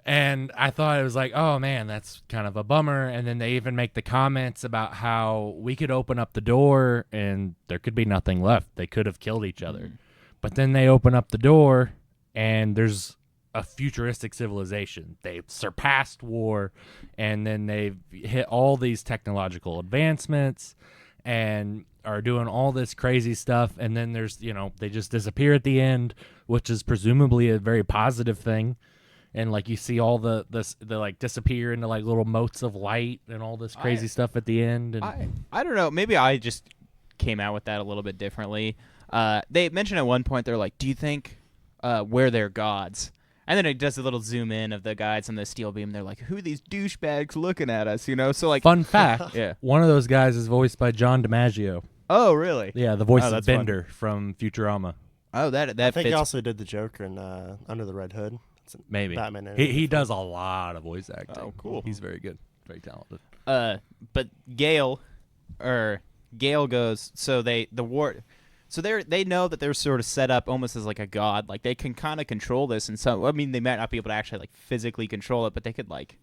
And I thought it was like, oh, man, that's kind of a bummer. And then they even make the comments about how we could open up the door, and there could be nothing left. They could have killed each other. But then they open up the door, and there's a futuristic civilization. They've surpassed war, and then they've hit all these technological advancements and are doing all this crazy stuff, and then there's, they just disappear at the end, which is presumably a very positive thing. And like you see all the like disappear into like little motes of light and all this crazy stuff at the end. And I don't know, maybe I just came out with that a little bit differently. They mentioned at one point, they're like, do you think we're their gods? And then it does a little zoom in of the guys on the steel beam. They're like, who are these douchebags looking at us, So like, fun fact, yeah, one of those guys is voiced by John DiMaggio. Oh, really? Yeah, the voice of Bender from Futurama. Oh, that I think fits. he also did the Joker in Under the Red Hood. Maybe. Batman. He does a lot of voice acting. Oh, cool. He's very good. Very talented. But Gale goes. So they know that they're sort of set up almost as like a god. Like they can kind of control this, and so they might not be able to actually like physically control it, but they could like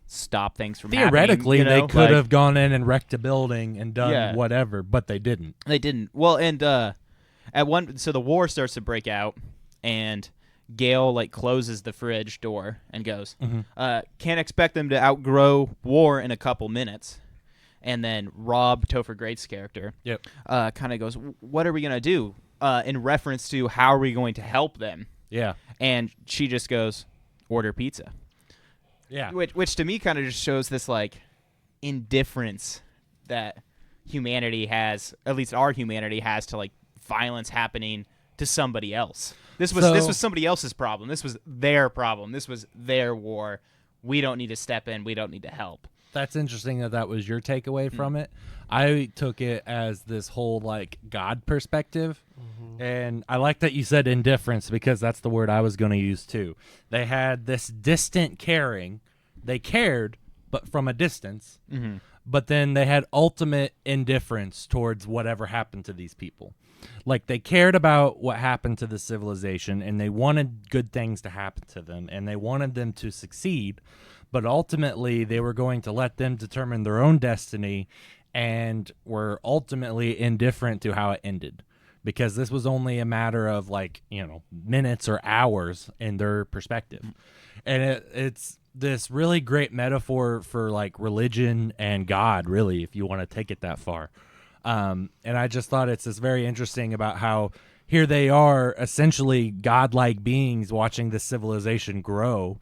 stop things from theoretically happening, they could have gone in and wrecked a building and done whatever, but they didn't. Well, and so the war starts to break out, and Gale like closes the fridge door and goes, can't expect them to outgrow war in a couple minutes. And then Rob, Topher Grace's character, kind of goes, what are we going to do? In reference to how are we going to help them? Yeah. And she just goes, order pizza. Yeah. Which to me kind of just shows this like indifference that humanity has, at least our humanity has, to like violence happening to somebody else. This was somebody else's problem. This was their problem. This was their war. We don't need to step in. We don't need to help. That's interesting that was your takeaway from it. I took it as this whole like God perspective. And I like that you said indifference, because that's the word I was going to use too. They had this distant caring. They cared, but from a distance. But then they had ultimate indifference towards whatever happened to these people. Like they cared about what happened to the civilization, and they wanted good things to happen to them, and they wanted them to succeed. But ultimately, they were going to let them determine their own destiny, and were ultimately indifferent to how it ended, because this was only a matter of like, minutes or hours in their perspective. And it's this really great metaphor for like religion and God, really, if you want to take it that far. And I just thought it's this very interesting about how here they are, essentially godlike beings watching this civilization grow.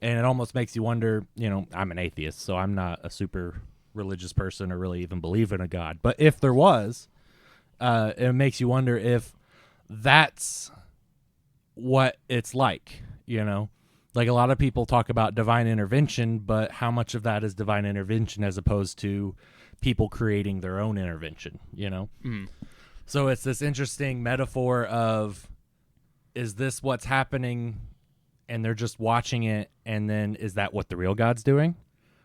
And it almost makes you wonder, I'm an atheist, so I'm not a super religious person or really even believe in a God. But if there was, it makes you wonder if that's what it's like, Like a lot of people talk about divine intervention, but how much of that is divine intervention as opposed to people creating their own intervention, So it's this interesting metaphor of, is this what's happening and they're just watching it, and then is that what the real God's doing?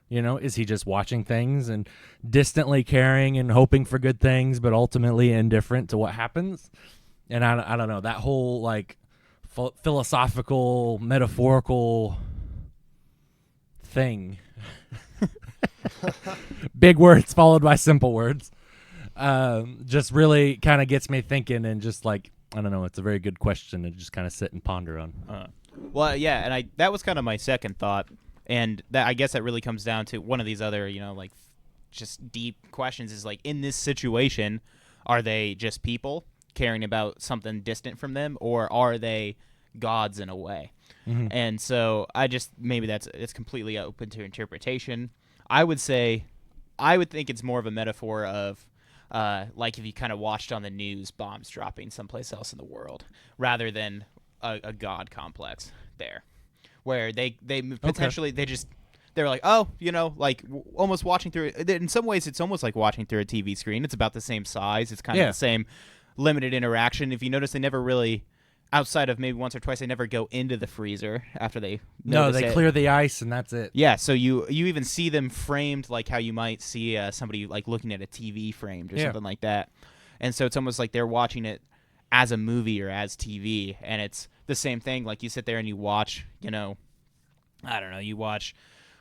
Is he just watching things and distantly caring and hoping for good things, but ultimately indifferent to what happens? And I don't know, that whole like philosophical, metaphorical thing. Big words followed by simple words. Just really kind of gets me thinking, and just like, I don't know, it's a very good question to just kind of sit and ponder on. Well, yeah, and that was kind of my second thought, and that I guess that really comes down to one of these other, like just deep questions is like, in this situation, are they just people caring about something distant from them, or are they gods in a way? Mm-hmm. And so maybe it's completely open to interpretation. I would think it's more of a metaphor of like if you kind of watched on the news bombs dropping someplace else in the world, rather than a god complex there, where they potentially they're like, oh, like almost watching through it. In some ways, it's almost like watching through a TV screen. It's about the same size. It's kind of the same limited interaction. If you notice, they never really, outside of maybe once or twice, they never go into the freezer after they clear the ice and that's it. Yeah, so you even see them framed like how you might see somebody like looking at a TV framed or something like that. And so it's almost like they're watching it as a movie or as TV, and it's the same thing. Like you sit there and you watch, I don't know, you watch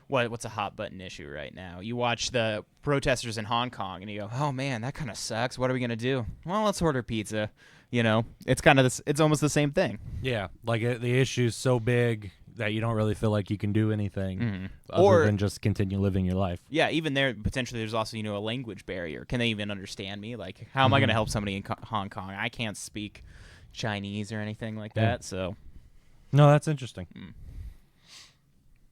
what's a hot button issue right now. You watch the protesters in Hong Kong, and you go, oh man, that kind of sucks. What are we gonna do? Well, let's order pizza. It's kind of it's almost the same thing. Yeah, like the issue's so big that you don't really feel like you can do anything other than just continue living your life. Yeah, even there, potentially there's also, a language barrier. Can they even understand me? Like, how am I going to help somebody in Hong Kong? I can't speak Chinese or anything like that, so. No, that's interesting.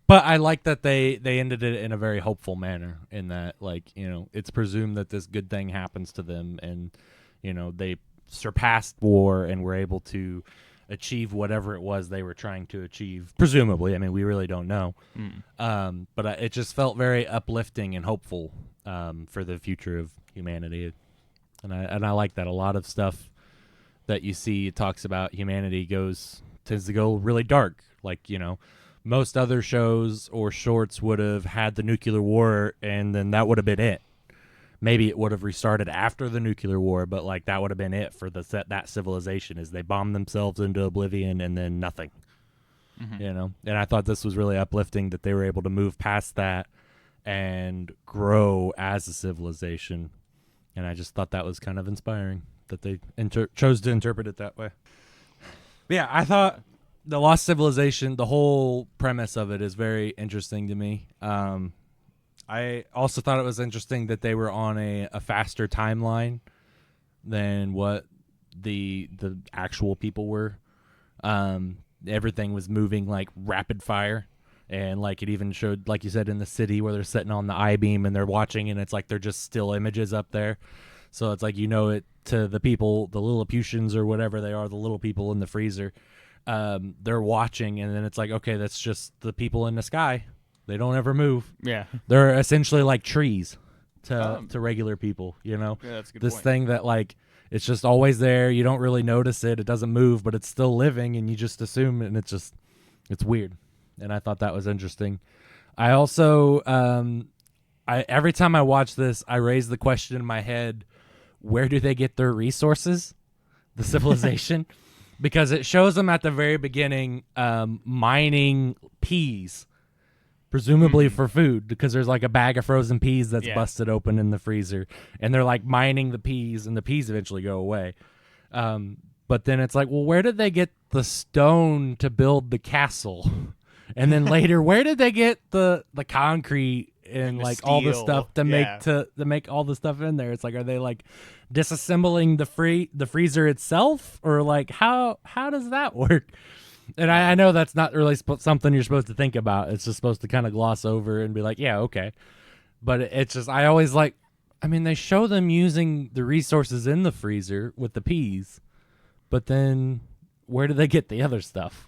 But I like that they ended it in a very hopeful manner, in that, like, it's presumed that this good thing happens to them, and, they surpassed war and were able to achieve whatever it was they were trying to achieve, presumably. I mean, we really don't know. But it just felt very uplifting and hopeful for the future of humanity. And I like that. A lot of stuff that you see talks about humanity tends to go really dark. Like, most other shows or shorts would have had the nuclear war, and then that would have been it. Maybe it would have restarted after the nuclear war, but like that would have been it for that civilization, is they bombed themselves into oblivion and then nothing. And I thought this was really uplifting that they were able to move past that and grow as a civilization. And I just thought that was kind of inspiring that they chose to interpret it that way. But yeah, I thought the Lost Civilization, the whole premise of it is very interesting to me. I also thought it was interesting that they were on a faster timeline than what the actual people were. Everything was moving like rapid fire, and like it even showed, like you said, in the city where they're sitting on the I-beam and they're watching, and it's like they're just still images up there. So it's like, it to the people, the Lilliputians or whatever they are, the little people in the freezer, they're watching, and then it's like, okay, that's just the people in the sky. They don't ever move. Yeah. They're essentially like trees to regular people, Yeah, that's a good this point. thing that like, it's just always there. You don't really notice it. It doesn't move, but it's still living, and you just assume it, and it's weird. And I thought that was interesting. I also, every time I watch this, I raise the question in my head, where do they get their resources? The civilization? Because it shows them at the very beginning mining peas, presumably for food, because there's like a bag of frozen peas that's busted open in the freezer, and they're like mining the peas, and the peas eventually go away. But then it's like, well, where did they get the stone to build the castle? And then later, where did they get the concrete and the like all the steel, stuff to yeah. make all the stuff in there. It's like, are they like disassembling the freezer itself, or like how does that work? And I know that's not really something you're supposed to think about. It's just supposed to kind of gloss over and be like, yeah, okay. But it's just, I always like, I mean, they show them using the resources in the freezer with the peas, but then where do they get the other stuff?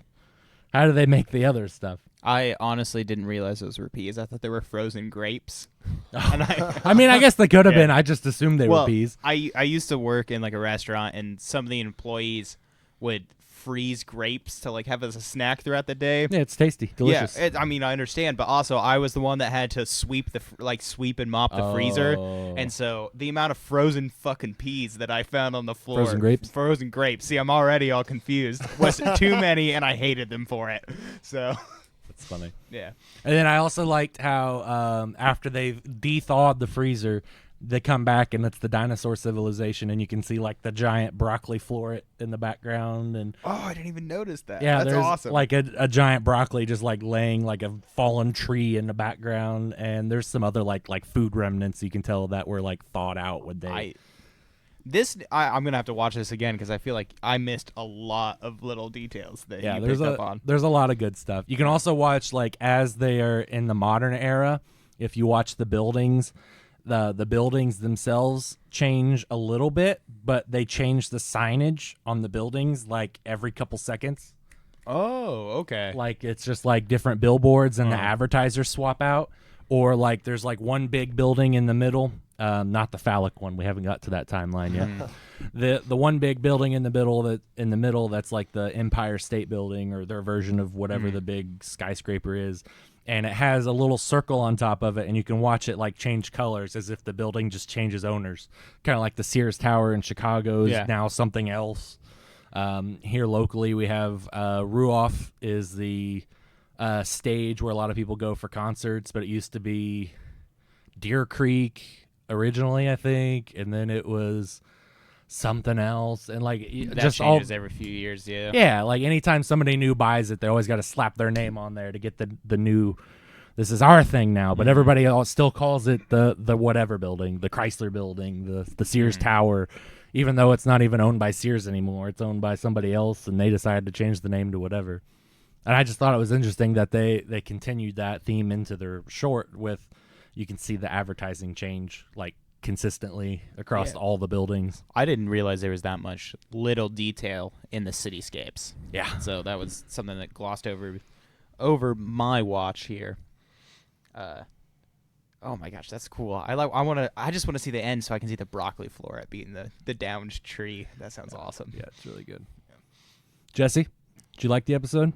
How do they make the other stuff? I honestly didn't realize those were peas. I thought they were frozen grapes. And I mean, I guess they could have Yeah. been. I just assumed they were peas. I used to work in like a restaurant, and some of the employees would freeze grapes to like have as a snack throughout the day. Yeah, it's tasty, delicious. Yeah, I mean, I understand, but also I was the one that had to sweep and mop the freezer, and so the amount of frozen fucking peas that I found on the floor, frozen grapes. See, I'm already all confused. Was too many, and I hated them for it. So that's funny. Yeah, and then I also liked how after they've de-thawed the freezer, they come back and it's the dinosaur civilization, and you can see like the giant broccoli floret in the background. And I didn't even notice that. Yeah, that's there's awesome. like a giant broccoli just like laying like a fallen tree in the background, and there's some other like food remnants you can tell that were like thawed out when they. I'm gonna have to watch this again because I feel like I missed a lot of little details that you picked up on. There's a lot of good stuff. You can also watch like as they are in the modern era. If you watch the buildings. The buildings themselves change a little bit, but they change the signage on the buildings like every couple seconds. Oh, okay. Like it's just like different billboards and the advertisers swap out, or like there's like one big building in the middle, not the phallic one. We haven't got to that timeline yet. The one big building in the middle that's like the Empire State Building or their version of whatever the big skyscraper is. And it has a little circle on top of it, and you can watch it like change colors as if the building just changes owners. Kind of like the Sears Tower in Chicago is now something else. Here locally, we have Ruoff is the stage where a lot of people go for concerts, but it used to be Deer Creek originally, I think, and then it was something else, and like that just changes every few years. Yeah, like anytime somebody new buys it, they always got to slap their name on there to get the new. This is our thing now, but everybody else still calls it the whatever building, the Chrysler Building, the Sears Tower, even though it's not even owned by Sears anymore. It's owned by somebody else, and they decided to change the name to whatever. And I just thought it was interesting that they continued that theme into their short with, you can see the advertising change like consistently across all the buildings. I didn't realize there was that much little detail in the cityscapes. Yeah. So that was something that glossed over my watch here. Oh my gosh, that's cool. I just want to see the end so I can see the broccoli floret being the downed tree. That sounds awesome. Yeah, it's really good. Jesse, did you like the episode?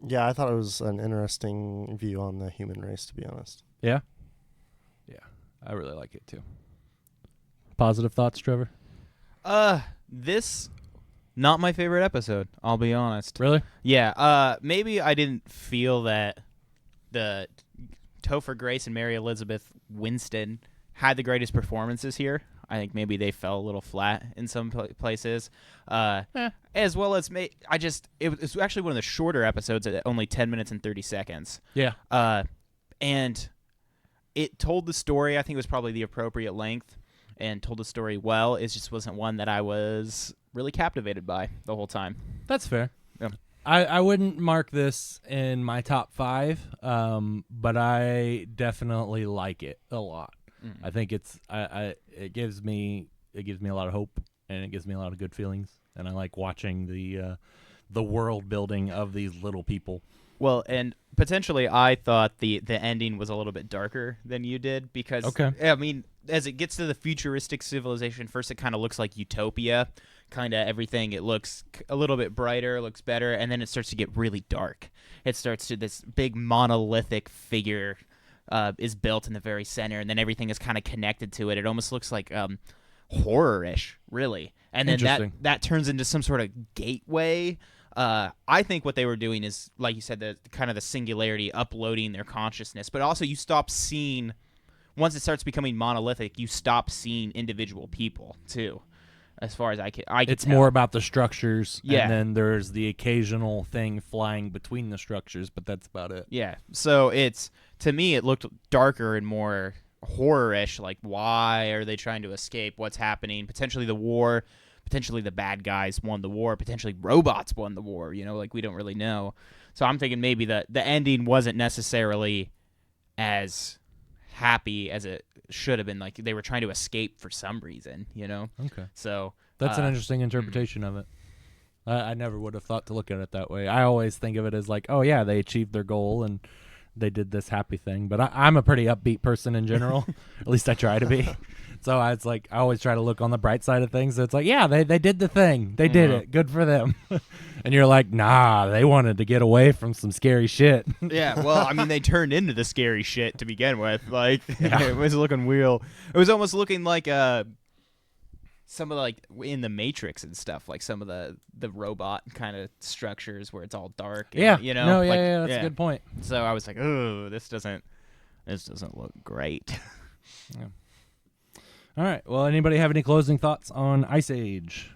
Yeah, I thought it was an interesting view on the human race, to be honest. Yeah? Yeah, I really like it too. Positive thoughts, Trevor? This not my favorite episode, I'll be honest. Really? Yeah, maybe I didn't feel that the Topher Grace and Mary Elizabeth Winston had the greatest performances here. I think maybe they fell a little flat in some places. As well as it was actually one of the shorter episodes at only 10 minutes and 30 seconds. Yeah. And it told the story. I think it was probably the appropriate length and told the story well. It just wasn't one that I was really captivated by the whole time. That's fair. Yeah. I wouldn't mark this in my top 5, but I definitely like it a lot. I think it gives me a lot of hope, and it gives me a lot of good feelings, and I like watching the world building of these little people. Well, and potentially I thought the ending was a little bit darker than you did because I mean, as it gets to the futuristic civilization, first it kind of looks like utopia, kind of everything. It looks a little bit brighter, looks better, and then it starts to get really dark. It starts to this big monolithic figure is built in the very center, and then everything is kind of connected to it. It almost looks like horror-ish, really. And then that turns into some sort of gateway. I think what they were doing is, like you said, the kind of the singularity, uploading their consciousness. But also you stop seeing, once it starts becoming monolithic, you stop seeing individual people, too. as far as I can It's tell. more about the structures, Yeah. and then there's the occasional thing flying between the structures, but that's about it. Yeah. So to me, it looked darker and more horror-ish. Like, why are they trying to escape? What's happening? Potentially the war. Potentially the bad guys won the war. Potentially robots won the war. Like, we don't really know. So I'm thinking maybe the ending wasn't necessarily as happy as it should have been. Like, they were trying to escape for some reason. Okay. So That's an interesting interpretation of it. I never would have thought to look at it that way. I always think of it as like, oh, yeah, they achieved their goal and they did this happy thing. But I'm a pretty upbeat person in general. At least I try to be. So it's like I always try to look on the bright side of things. So it's like, yeah, they did the thing. They did it. Good for them. And you're like, nah, they wanted to get away from some scary shit. Yeah, well, I mean, they turned into the scary shit to begin with. Like, it was looking real. It was almost looking like some of like in the Matrix and stuff, like some of the robot kind of structures where it's all dark. And, Yeah. No, like, that's a good point. So I was like, oh, this doesn't look great. Yeah. All right. Well, anybody have any closing thoughts on Ice Age?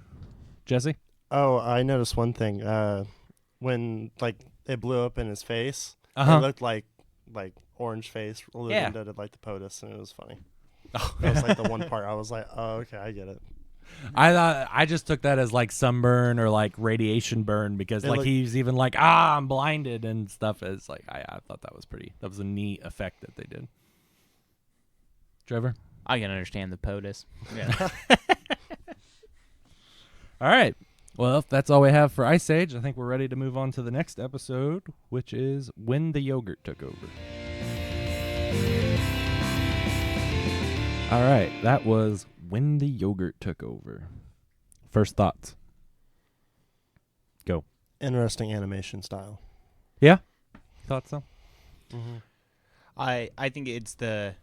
Jesse? Oh, I noticed one thing. When like it blew up in his face, it looked like orange face. Linda did like the POTUS, and it was funny. That was like the one part I was like, oh, okay, I get it. I just took that as like sunburn or like radiation burn because like he's even like, I'm blinded and stuff. It's like I thought that was a neat effect that they did. Trevor? I can understand the POTUS. Yeah. All right. Well, if that's all we have for Ice Age, I think we're ready to move on to the next episode, which is When the Yogurt Took Over. All right. That was When the Yogurt Took Over. First thoughts. Go. Interesting animation style. Yeah? Thought so? Mm-hmm. I think it's the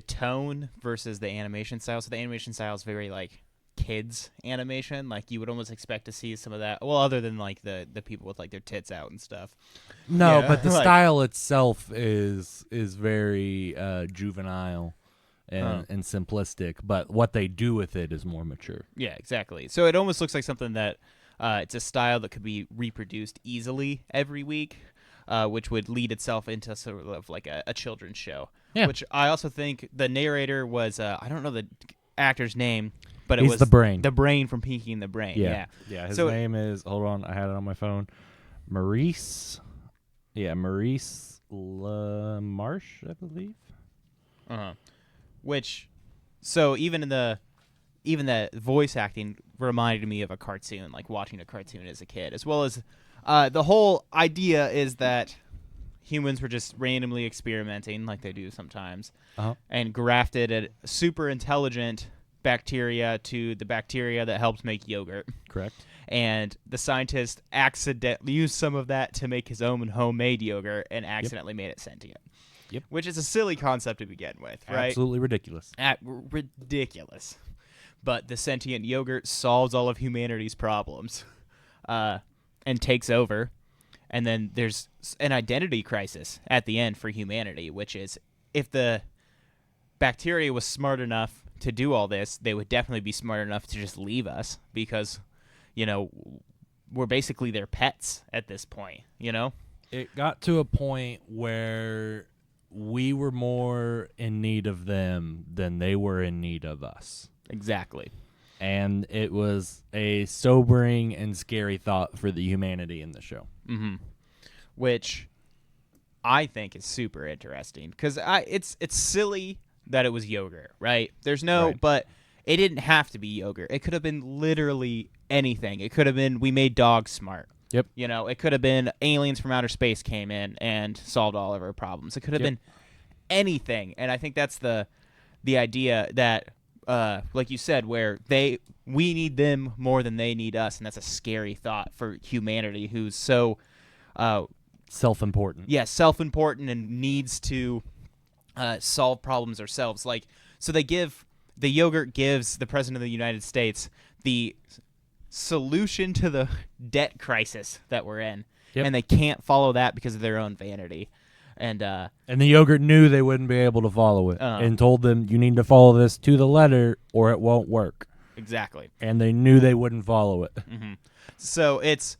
tone versus the animation style. So the animation style is very like kids animation. Like you would almost expect to see some of that. Well, other than like the people with like their tits out and stuff. No, Yeah. but the Like- style itself is very juvenile and simplistic. But what they do with it is more mature. Yeah, exactly. So it almost looks like something that it's a style that could be reproduced easily every week, which would lead itself into sort of like a children's show. Yeah. Which I also think the narrator was I don't know the actor's name, but it He's was the Brain. The Brain from Pinky and the Brain. Yeah. Yeah, his So- name is, hold on, I had it on my phone. Maurice. Yeah, Maurice LaMarche, I believe. Uh-huh. Which, so even the voice acting reminded me of a cartoon, like watching a cartoon as a kid, as well as the whole idea is that humans were just randomly experimenting, like they do sometimes, and grafted a super intelligent bacteria to the bacteria that helped make yogurt. Correct. And the scientist accidentally used some of that to make his own homemade yogurt and accidentally made it sentient. Yep. Which is a silly concept to begin with, right? Absolutely ridiculous. Ridiculous. But the sentient yogurt solves all of humanity's problems and takes over. And then there's an identity crisis at the end for humanity, which is if the bacteria was smart enough to do all this, they would definitely be smart enough to just leave us because, we're basically their pets at this point, It got to a point where we were more in need of them than they were in need of us. Exactly. And it was a sobering and scary thought for the humanity in the show. Mm-hmm. Which I think is super interesting because it's silly that it was yogurt, right? There's no, Right. but it didn't have to be yogurt. It could have been literally anything. It could have been we made dogs smart. Yep. It could have been aliens from outer space came in and solved all of our problems. It could have been anything, and I think that's the idea that, like you said, where we need them more than they need us, and that's a scary thought for humanity, who's so Self-important. yeah, self-important and needs to solve problems ourselves. Like, so the yogurt gives the president of the United States the solution to the debt crisis that we're in, and they can't follow that because of their own vanity. And the yogurt knew they wouldn't be able to follow it and told them, you need to follow this to the letter or it won't work. exactly. And they knew they wouldn't follow it. Mm-hmm. So it's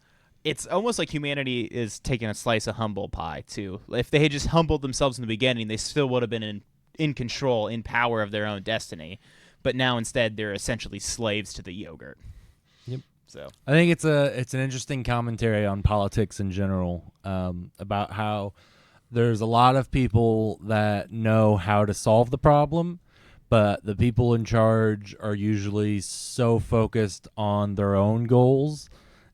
almost like humanity is taking a slice of humble pie, too. If they had just humbled themselves in the beginning, they still would have been in control, in power of their own destiny. But now instead, they're essentially slaves to the yogurt. Yep. So I think it's an interesting commentary on politics in general, about how there's a lot of people that know how to solve the problem, but the people in charge are usually so focused on their own goals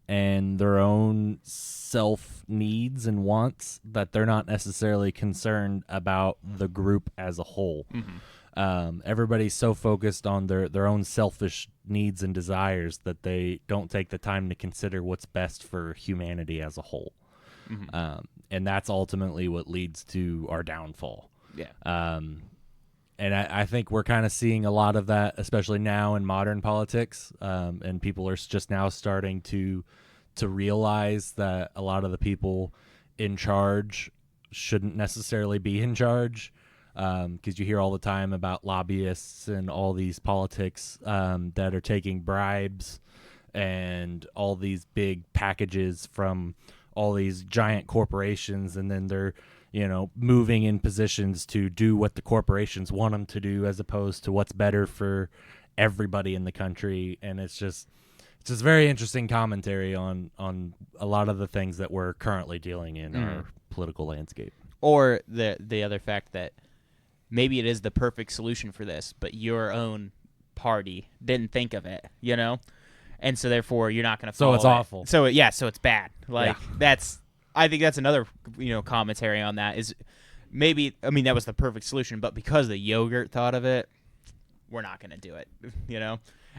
and their own self needs and wants that they're not necessarily concerned about the group as a whole. Mm-hmm. Everybody's so focused on their own selfish needs and desires that they don't take the time to consider what's best for humanity as a whole. Mm-hmm. And that's ultimately what leads to our downfall. Yeah. And I think we're kind of seeing a lot of that, especially now in modern politics. And people are just now starting to realize that a lot of the people in charge shouldn't necessarily be in charge. Because you hear all the time about lobbyists and all these politics that are taking bribes and all these big packages from all these giant corporations, and then they're, moving in positions to do what the corporations want them to do as opposed to what's better for everybody in the country. And it's just very interesting commentary on a lot of the things that we're currently dealing in our political landscape. Or the other fact that maybe it is the perfect solution for this, but your own party didn't think of it, and so therefore you're not going to follow it. So it's awful. So it's bad. I think that's another commentary on that is maybe that was the perfect solution, but because the yogurt thought of it, we're not going to do it,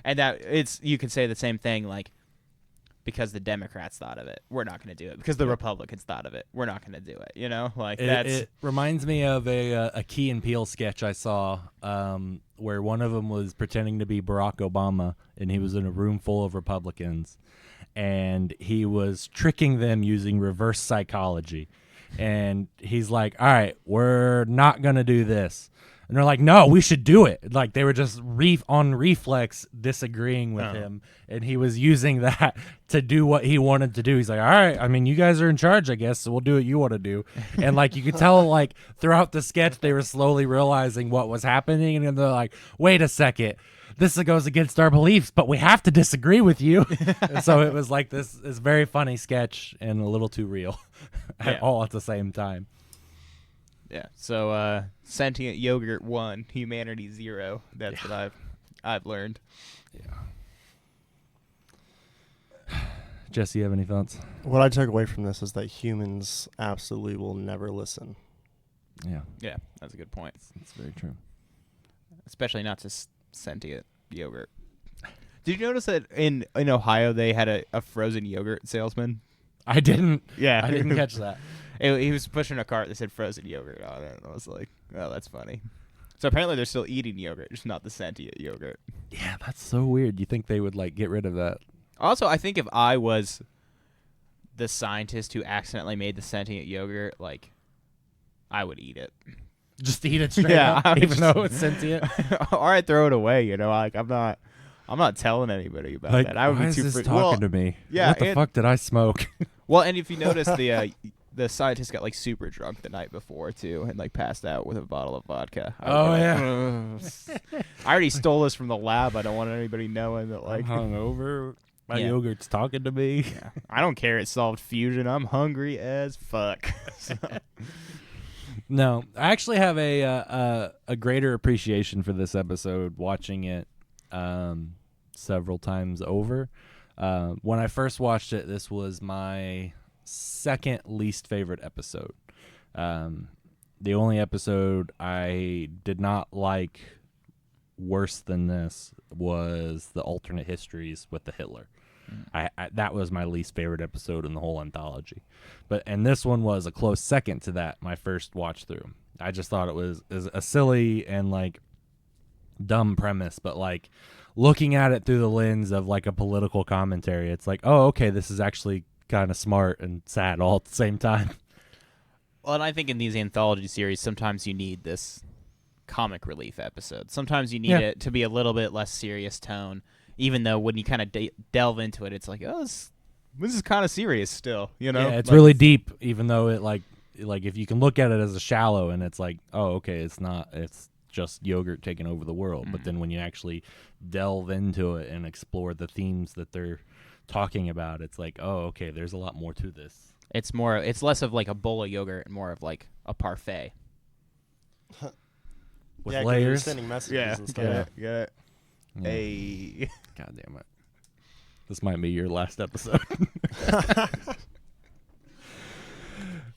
and that you could say the same thing like because the Democrats thought of it, we're not going to do it. Because the Republicans thought of it, we're not going to do it. It reminds me of a Key and Peele sketch I saw where one of them was pretending to be Barack Obama, and he was in a room full of Republicans, and he was tricking them using reverse psychology. And he's like, all right, we're not going to do this. And they're like, no, we should do it. Like they were just on reflex disagreeing with him. And he was using that to do what he wanted to do. He's like, all right, you guys are in charge, I guess, so we'll do what you want to do. And you could tell throughout the sketch, they were slowly realizing what was happening. And they're like, wait a second, this goes against our beliefs, but we have to disagree with you. And so it was like this very funny sketch and a little too real all at the same time. Yeah. So sentient yogurt 1, humanity 0. That's what I've learned. Yeah. Jesse, you have any thoughts? What I took away from this is that humans absolutely will never listen. Yeah. Yeah, that's a good point. That's very true. Especially not to sentient yogurt. Did you notice that in Ohio they had a frozen yogurt salesman? I didn't. Yeah. I didn't catch that. He was pushing a cart that said frozen yogurt on it, and I was like, oh, that's funny. So apparently they're still eating yogurt, just not the sentient yogurt. Yeah, that's so weird. You think they would get rid of that? Also, I think if I was the scientist who accidentally made the sentient yogurt, I would eat it. Just eat it straight up, even though it's sentient? Or I'd throw it away, I'm not telling anybody about that. I would why be is too this talking to me? Yeah, what the fuck did I smoke? Well, and if you notice, the scientist got super drunk the night before too, and passed out with a bottle of vodka. I already stole this from the lab. I don't want anybody knowing that. I'm hungover. My yogurt's talking to me. Yeah. I don't care. It solved fusion. I'm hungry as fuck. No, I actually have a greater appreciation for this episode watching it several times over. When I first watched it, this was my second least favorite episode. The only episode I did not like worse than this was the alternate histories with the Hitler. I that was my least favorite episode in the whole anthology. And this one was a close second to that, my first watch through. I just thought it was a silly and dumb premise, but looking at it through the lens of a political commentary, it's oh, okay, this is actually kind of smart and sad all at the same time. Well, and I think in these anthology series, sometimes you need this comic relief episode. Sometimes you need it to be a little bit less serious tone. even though when you kind of delve into it, it's like, oh, this is kind of serious still, you know? Yeah, it's really deep, even though it like if you can look at it as a shallow and it's like, oh, okay, it's just yogurt taking over the world. But then when you actually delve into it and explore the themes that they're talking about, it's like, oh, okay, there's a lot more to this. It's less of like a bowl of yogurt and more of like a parfait. With yeah, layers. you're sending messages and stuff. Yeah. Yeah. Hey. God damn it. This might be your last episode.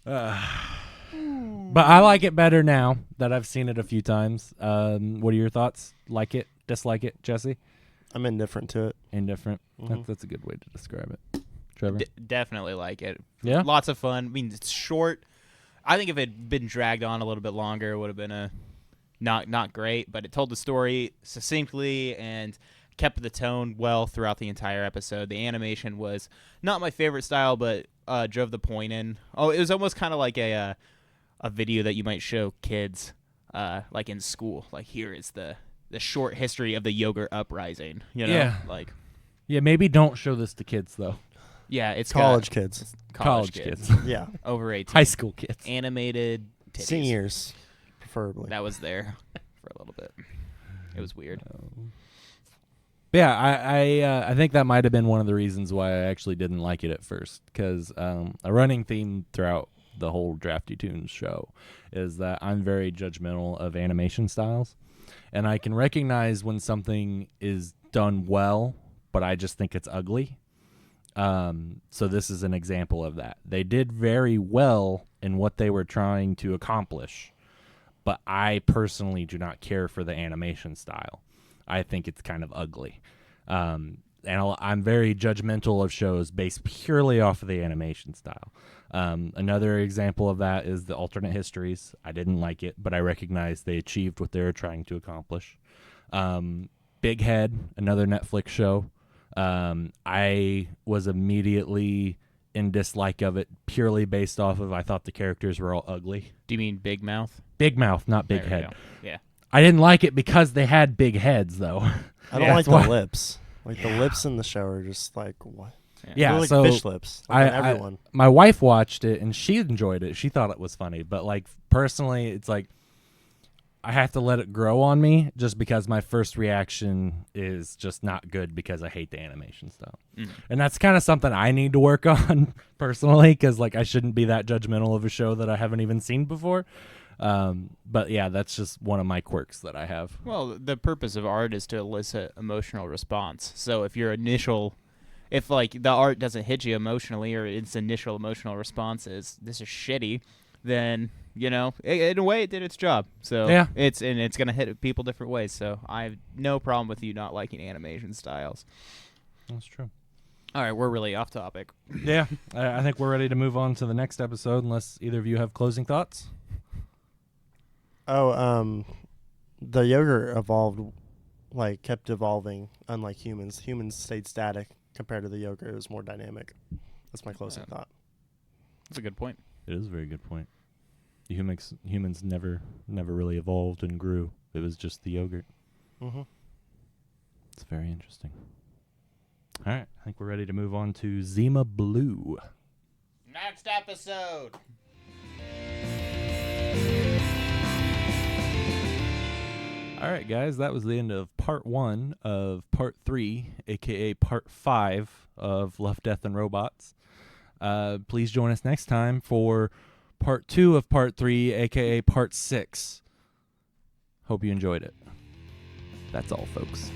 But I like it better now that I've seen it a few times. What are your thoughts? Like it? Dislike it, Jesse? I'm indifferent to it. Indifferent. Mhm. That's a good way to describe it. Trevor? Definitely like it. Yeah? Lots of fun. I mean, it's short. I think if it had been dragged on a little bit longer, it would have been a not great. But it told the story succinctly and kept the tone well throughout the entire episode. The animation was not my favorite style, but drove the point in. Oh, it was almost kind of like a video that you might show kids like in school. Like, here is the short history of the yogurt uprising. You know? Yeah. Like, Yeah, maybe don't show this to kids, though. yeah, it's College kids. It's College kids. Yeah. over 18. High school kids. Animated titties. Seniors, preferably. That was there for a little bit. It was weird. Yeah, I think that might have been one of the reasons why I actually didn't like it at first, because a running theme throughout the whole Drafty Toons show is that I'm very judgmental of animation styles, and I can recognize when something is done well, but I just think it's ugly. So this is an example of that. They did very well in what they were trying to accomplish, but I personally do not care for the animation style. I think it's kind of ugly. And I'm very judgmental of shows based purely off of the animation style. Another example of that is the alternate histories. I didn't like it, but I recognize they achieved what they were trying to accomplish. Big Head, another Netflix show. I was immediately in dislike of it purely based off of I thought the characters were all ugly. Do you mean Big Mouth? Big Mouth, not Big There we Head. go. Yeah. I didn't like it because they had big heads, though. I don't like the lips. Like, the lips in the show are just like, what? Yeah, They're like so fish lips. Like on everyone. my wife watched it and she enjoyed it. She thought it was funny, but like personally, it's like I have to let it grow on me just because my first reaction is just not good because I hate the animation style. And that's kind of something I need to work on personally, because like I shouldn't be that judgmental of a show that I haven't even seen before. But yeah, that's just one of my quirks that I have. Well, the purpose of art is to elicit emotional response. So if like the art doesn't hit you emotionally, or its initial emotional response is this is shitty, then in a way it did its job. So yeah, it's gonna hit people different ways. So I have no problem with you not liking animation styles. That's true. All right, we're really off topic. Yeah, I think we're ready to move on to the next episode, unless either of you have closing thoughts. Oh, the yogurt kept evolving, unlike humans. Humans stayed static compared to the yogurt. It was more dynamic. That's my closing thought. That's a good point. It is a very good point. The humans never really evolved and grew. It was just the yogurt. Mm-hmm. It's very interesting. All right, I think we're ready to move on to Zima Blue. Next episode. All right, guys, that was the end of part 1 of part 3, a.k.a. part 5 of Love, Death, and Robots. Please join us next time for part 2 of part 3, a.k.a. part 6. Hope you enjoyed it. That's all, folks.